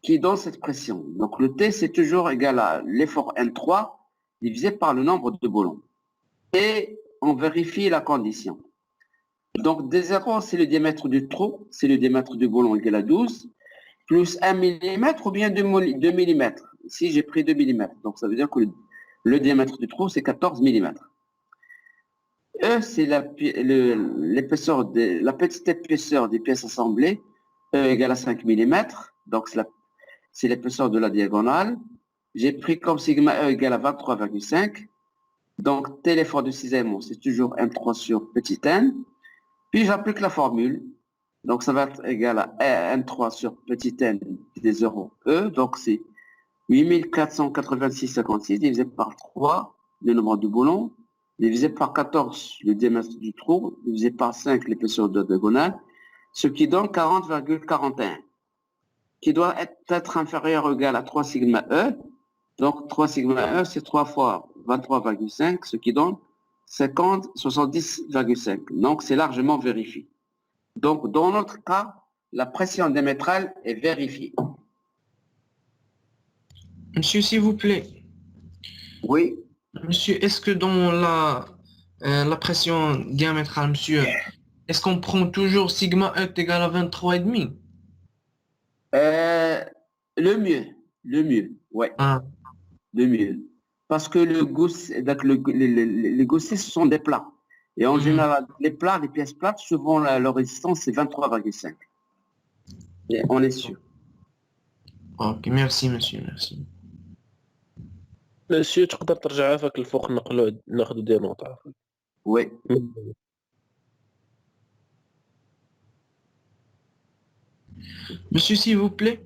qui donne cette pression. Donc, le T, c'est toujours égal à l'effort N3 divisé par le nombre de boulons. Et on vérifie la condition. Donc, D0, c'est le diamètre du trou, c'est le diamètre du boulon égal à 12, plus 1 mm ou bien 2 mm. Ici, j'ai pris 2 mm. Donc, ça veut dire que le diamètre du trou, c'est 14 mm. E, c'est la petite épaisseur des pièces assemblées, E égale à 5 mm. Donc, c'est l'épaisseur de la diagonale. J'ai pris comme sigma E égale à 23,5. Donc, tel effort de cisaillement, c'est toujours M3 sur petit n. Puis, j'applique la formule. Donc, ça va être égal à N3 sur petit n des 0 E. Donc, c'est 8486,56 divisé par 3, le nombre de boulons, divisé par 14, le diamètre du trou, divisé par 5, l'épaisseur de la diagonale, ce qui donne 40,41, qui doit être inférieur ou égal à 3 sigma E. Donc, 3 sigma E, c'est 3 fois 23,5, ce qui donne 70,5. Donc, c'est largement vérifié. Donc, dans notre cas, la pression diamétrale est vérifiée. Monsieur, s'il vous plaît. Oui. Monsieur, est-ce que dans la pression diamétrale, monsieur, est-ce qu'on prend toujours sigma E égale à 23,5? Le le mieux. Ouais, Ah, le mieux. Parce que le gousset, donc les goussets, ce sont des plats. Et en général, les plats, les pièces plates, souvent leur résistance, c'est 23,5. Et on est sûr. ok, merci, monsieur, merci. مسيو تقدر ترجع عافاك الفوق ناخذ دي نوط عافاك. Oui. Monsieur, s'il vous plaît.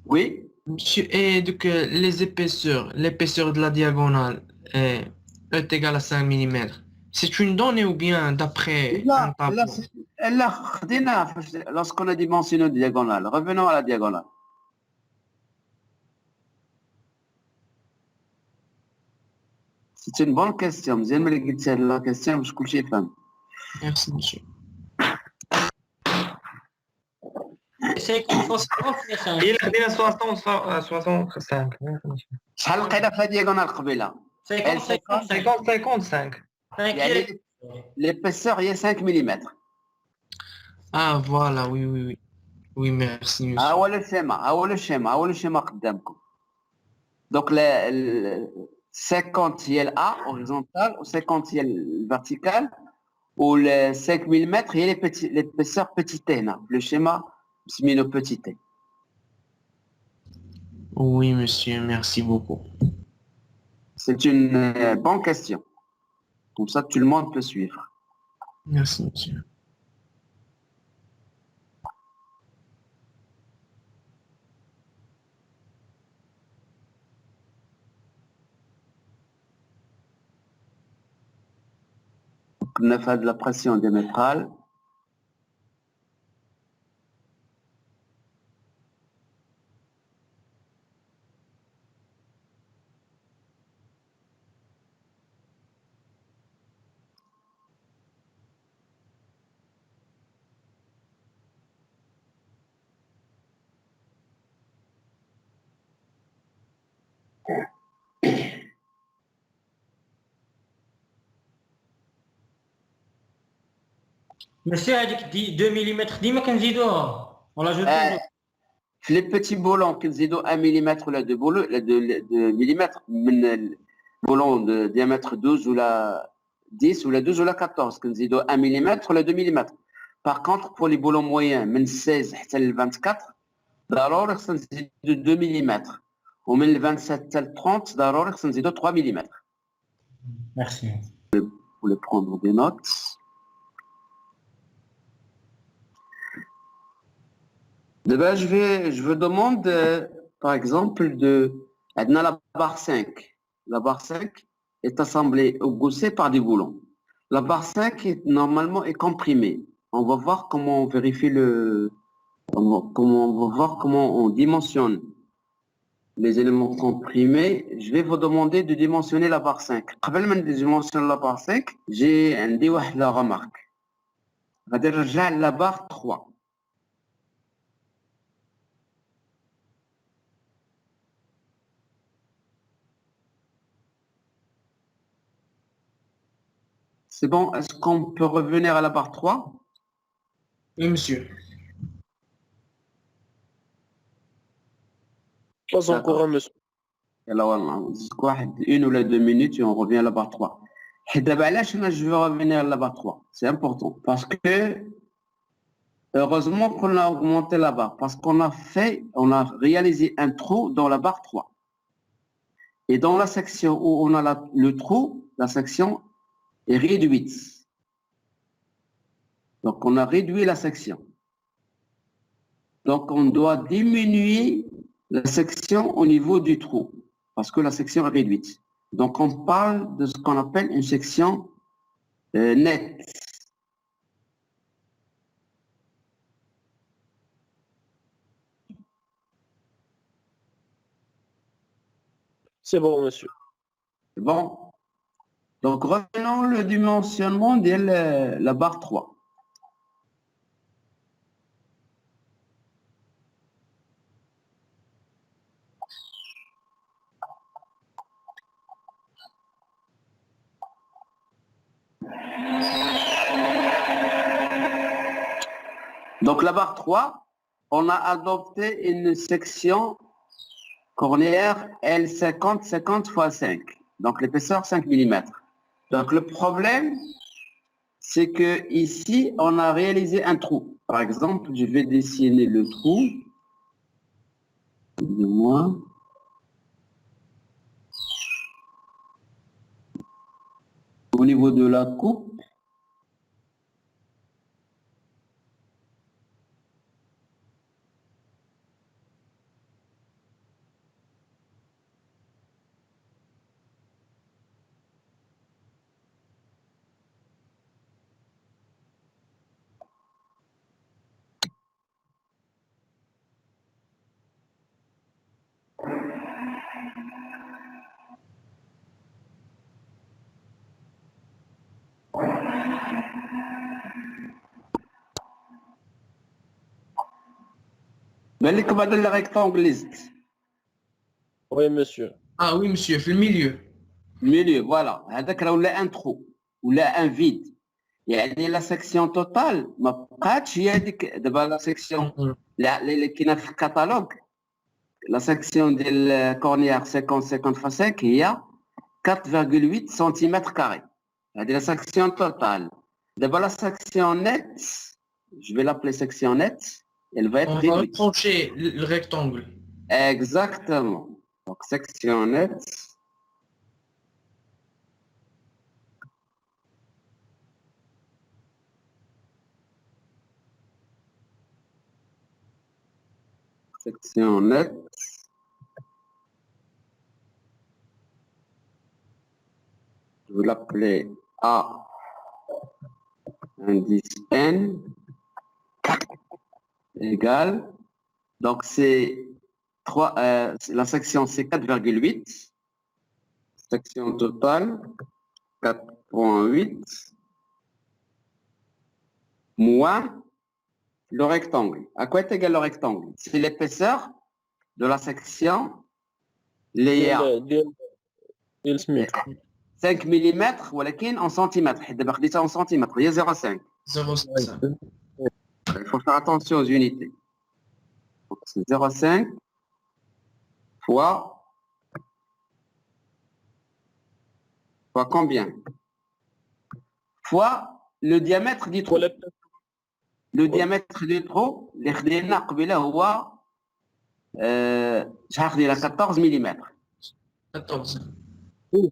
Oui. Monsieur, et donc, l'épaisseur de la diagonale est égale à 5 mm. C'est une donnée ou bien d'après un tableau? Là, lorsqu'on a dimensionné la diagonale, revenons à la diagonale. C'est une bonne question. Vous aimez la question, je couche femme. Merci, monsieur. C'est qu'on fasse 65. Il a dit 65. شحال لقينا في diagonale قبيله 55. يعني l'épaisseur هي 5 mm. Ah, voilà, oui. Oui, merci, monsieur. هو الشيما قدامكم. Donc le 50 هي ال A horizontal, ou 50 هي ال vertical, ou le 5 mm هي l'épaisseur petite هنا. Le schéma مسمينه petit t. Oui, monsieur, merci beaucoup. C'est une bonne question. Comme ça, tout le monde peut suivre. Merci, monsieur. On a fait de la pression diamétrale. Monsieur a dit que 2 mm ديما كنزيدوها ولا جو Les petits boulons qui sont 1 mm ou 2 mm, le boulon de diamètre 12 ou la 10 ou la 12 ou la 14, qui sont 1 mm ou 2 mm. Par contre, pour les boulons moyens, من 16 حتى ل 24, ضروري خصنا نزيدو 2 mm. ومن ال 27 حتى ل 30 ضروري خصنا نزيدو 3 mm. Merci. Vous voulez prendre des notes. Demain, je vous demande, par exemple, la barre 5. La barre 5 est assemblée au gousset par des boulons. La barre 5 normalement est comprimée. On va voir comment on vérifie comment on dimensionne les éléments comprimés. Je vais vous demander de dimensionner la barre 5. Avant de dimensionner la barre 5, j'ai la remarque. C'est-à-dire la barre 3. C'est bon, est-ce qu'on peut revenir à la barre 3? Oui, monsieur. Pas encore, monsieur. Alors, une ou 2 minutes et on revient à la barre 3. Et d'abord, là, je veux revenir à la barre 3. C'est important parce que, heureusement qu'on a augmenté la barre parce qu'on a réalisé un trou dans la barre 3. Et dans la section où on a le trou, la section est réduite. Donc, on a réduit la section. Donc, on doit diminuer la section au niveau du trou, parce que la section est réduite. Donc, on parle de ce qu'on appelle une section nette. C'est bon, monsieur. Bon. Donc, revenons le dimensionnement de la barre 3. Donc, la barre 3, on a adopté une section cornéaire L50, 50 x 5. Donc l'épaisseur 5 mm. Donc le problème, c'est que ici, on a réalisé un trou. Par exemple, je vais dessiner le trou. Excusez-moi. Au niveau de la coupe. بالك بعد الريكتانجل ليست. Oui, monsieur. Ah oui, monsieur, في الميليو. Milieu, voilà. هذاك راه ولا ان ترو ولا ان فيد. يعني لا سيكسيون توتال ما بقاتش هي هذيك دابا لا سيكسيون اللي كاينه في الكتالوج. لا سيكسيون ديال كورنيير 50 50 ف 5 هي 4,8 سنتيمتر كاري. هذه لا سيكسيون توتال. دابا لا سيكسيون نت je vais l'appeler section net, elle va être On va réduite. trancher le rectangle. Exactement. Donc section net. Section net. Je vais l'appeler A indice N égale. Donc c'est 3, la section c'est 4,8. Section totale 4,8 moins le rectangle. À quoi est égal le rectangle? C'est l'épaisseur de la section layer. ديال سميت 5 mm ولكن en centimètres. حيت دابا خديتها en centimètres هي 0,5. 0,5. Il faut faire attention aux unités. Donc, c'est 0,5 fois combien? Fois le diamètre du trou. Le diamètre du trou اللي خدينا قبيله هو شحال خدينا 14 mm. 14.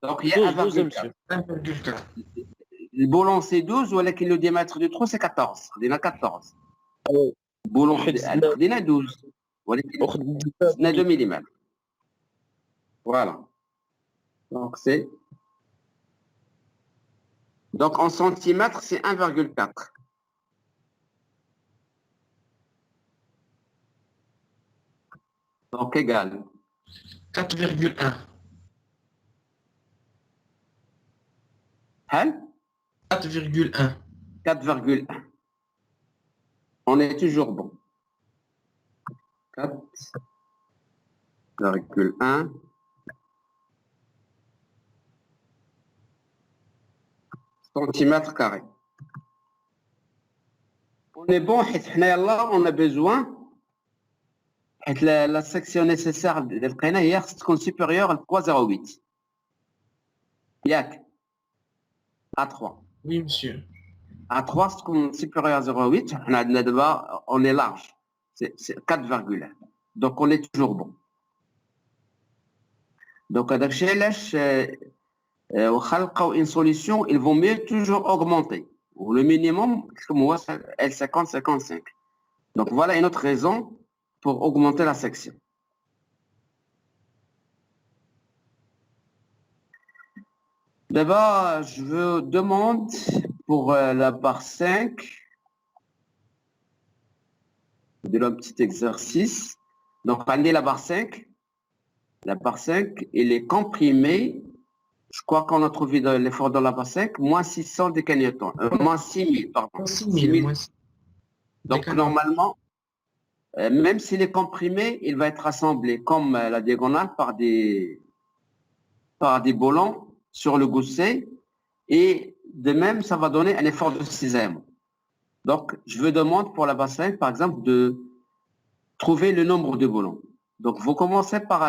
Donc il y a 1,4. 1,4. Le boulon c'est 12 ولكن le diamètre du trou c'est 14. خدينا 14. البولون خدينا 12 ولكن خدنا 2 mm. Voilà. Donc c'est donc en centimètres c'est 1,4. Donc égal 4,1. Hein? 4,1. 4,1. On est toujours bon. 4,1 centimètres carrés. On est bon, on a besoin. La section nécessaire de l'Ukraine hier, c'est qu'on supérieur à 3,08. Yak. A3. Oui, monsieur. A3, c'est qu'on supérieur à 0,8. On est large. C'est 4,1. Donc, on est toujours bon. Donc, à une solution, ils vont mieux toujours augmenter. Le minimum, comme moi, c'est L50, 55. Donc, voilà une autre raison pour augmenter la section. D'abord, je vous demande pour la barre 5 de le petit exercice. Donc, prenez la barre 5. La barre 5, elle est comprimée. Je crois qu'on a trouvé l'effort dans la barre 5, moins 600 décanewtons. Moins 6000, pardon. 6000. Donc, normalement, même s'il est comprimé, il va être assemblé comme la diagonale par des boulons sur le gousset. Et de même, ça va donner un effort de 6 mm. Donc, je vous demande pour la barre 5, par exemple, de trouver le nombre de boulons. Donc, vous commencez par...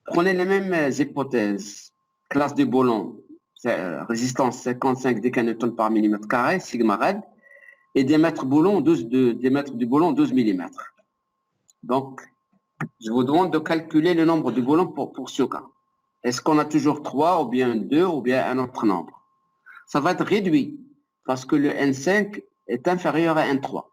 prenez les mêmes hypothèses. Classe de Boulon, résistance 55 décanewtons par millimètre carré, sigma rad, et diamètre du boulon 12 mm. Donc, je vous demande de calculer le nombre de boulons pour ce cas. Est-ce qu'on a toujours 3 ou bien 2 ou bien un autre nombre? Ça va être réduit parce que le N5 est inférieur à N3.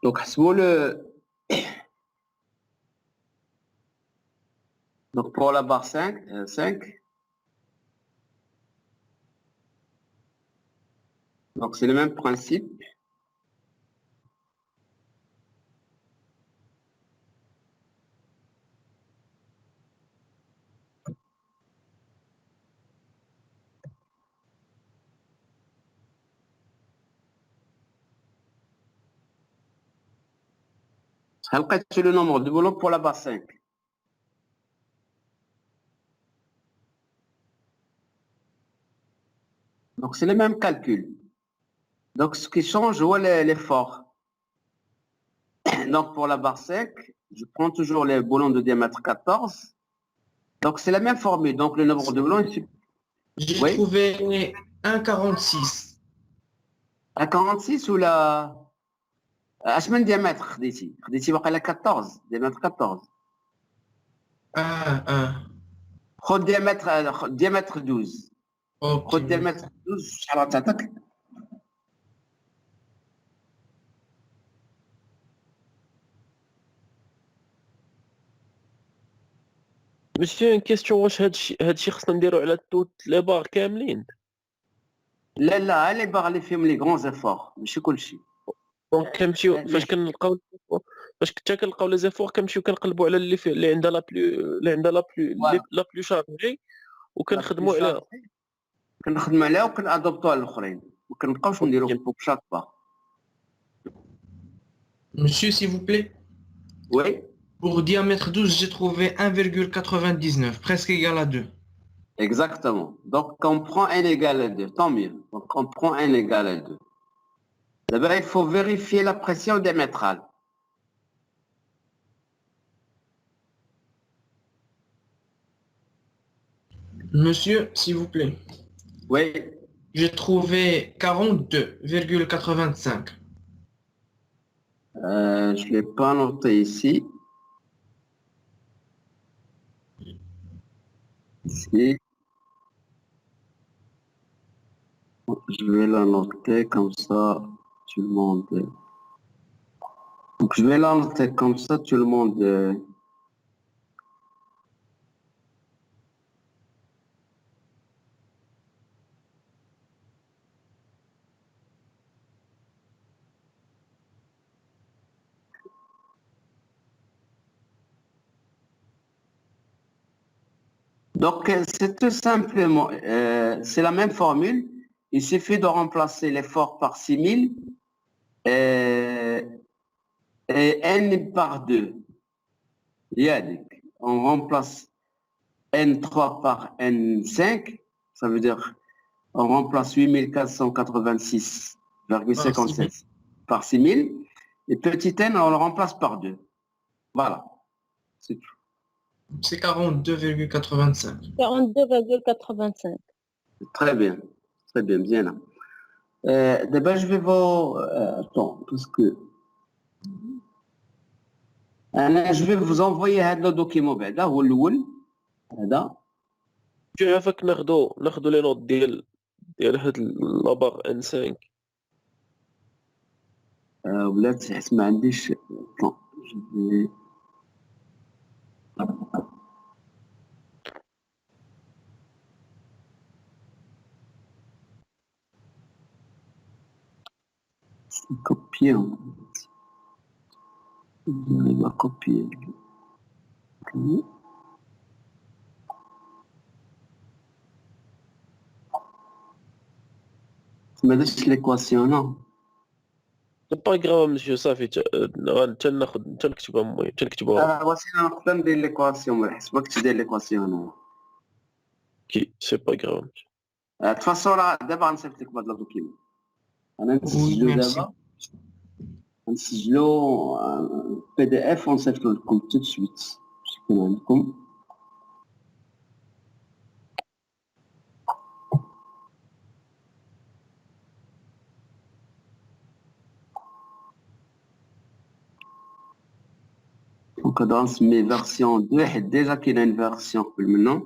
Donc, donc pour la barre 5, donc c'est le même principe. C'est le nombre de boulons pour la barre 5. Donc, c'est le même calcul. Donc, ce qui change, c'est l'effort. Donc, pour la barre 5, je prends toujours les boulons de diamètre 14. Donc, c'est la même formule. Donc, le nombre de boulons... J'ai trouvé 1,46. 1,46 ou la... Combien de diamètre d'ici? D'ici, il y a 14. Diamètre 14. 1. خد diamètre 12. خد diamètre 12 شحال تعطيك؟ Monsieur, une question, واش هادشي خصنا نديرو على توت لي بار كاملين؟ لا لي باغ اللي فيهم لي غران زيفور ماشي كلشي. دونك كنمشيو فاش كنلقاو فاش حتى كنلقاو لي زيفور كنمشيو كنقلبوا على اللي عندها لا بلو شارجي وكنخدموا عليها. كنخدموا عليها وكنادوبطوها الاخرين وكنبقاوش نديرو فوق شاك با. Monsieur, s'il vous plaît. Oui. Pour diamètre 12, j'ai trouvé 1,99, presque égal à 2. Exactement. Donc, on prend 1 égal à 2, tant mieux. Donc, on prend 1 égal à 2. D'abord, il faut vérifier la pression diamétrale. Monsieur, s'il vous plaît. Oui. J'ai trouvé 42,85. Je ne l'ai pas noté ici. Ici. Je vais la noter comme ça, tout le monde. Donc, je vais la noter comme ça, tout le monde. Donc, c'est tout simplement, c'est la même formule. Il suffit de remplacer l'effort par 6000 et N par 2. On remplace N3 par N5, ça veut dire on remplace 8486,57 par 6000 et petit n, on le remplace par 2. Voilà, c'est tout. C'est 42,85. 42,85. Très bien, bien là. D'abord, je vais vous... attends, parce que... je vais vous envoyer هذا الدوكيمون بعدا هو الاول هذا. كيفاش ناخذوا لي نوت ديال هاد لاباغ ان 5. ولات حيت ما عنديش طون جو copier il va copier. ما درتش ليكواسيون نو. C'est pas grave, monsieur, صافي تنكتبها المهم تنكتبوها. واسينا نقدر ندير ليكواسيون ما حسبكش دير ليكواسيون. كي سي با grave. De toute façon, là, d'abord, نصيفط لك بعض الدوكيمون. أنا Oui, نسجلو merci. دابا. نسجلو PDF ونصيفطو لكم tout de suite. باش يكون عندكم. Donc, dans mes versions 2, déjà qu'il y a une version pour maintenant.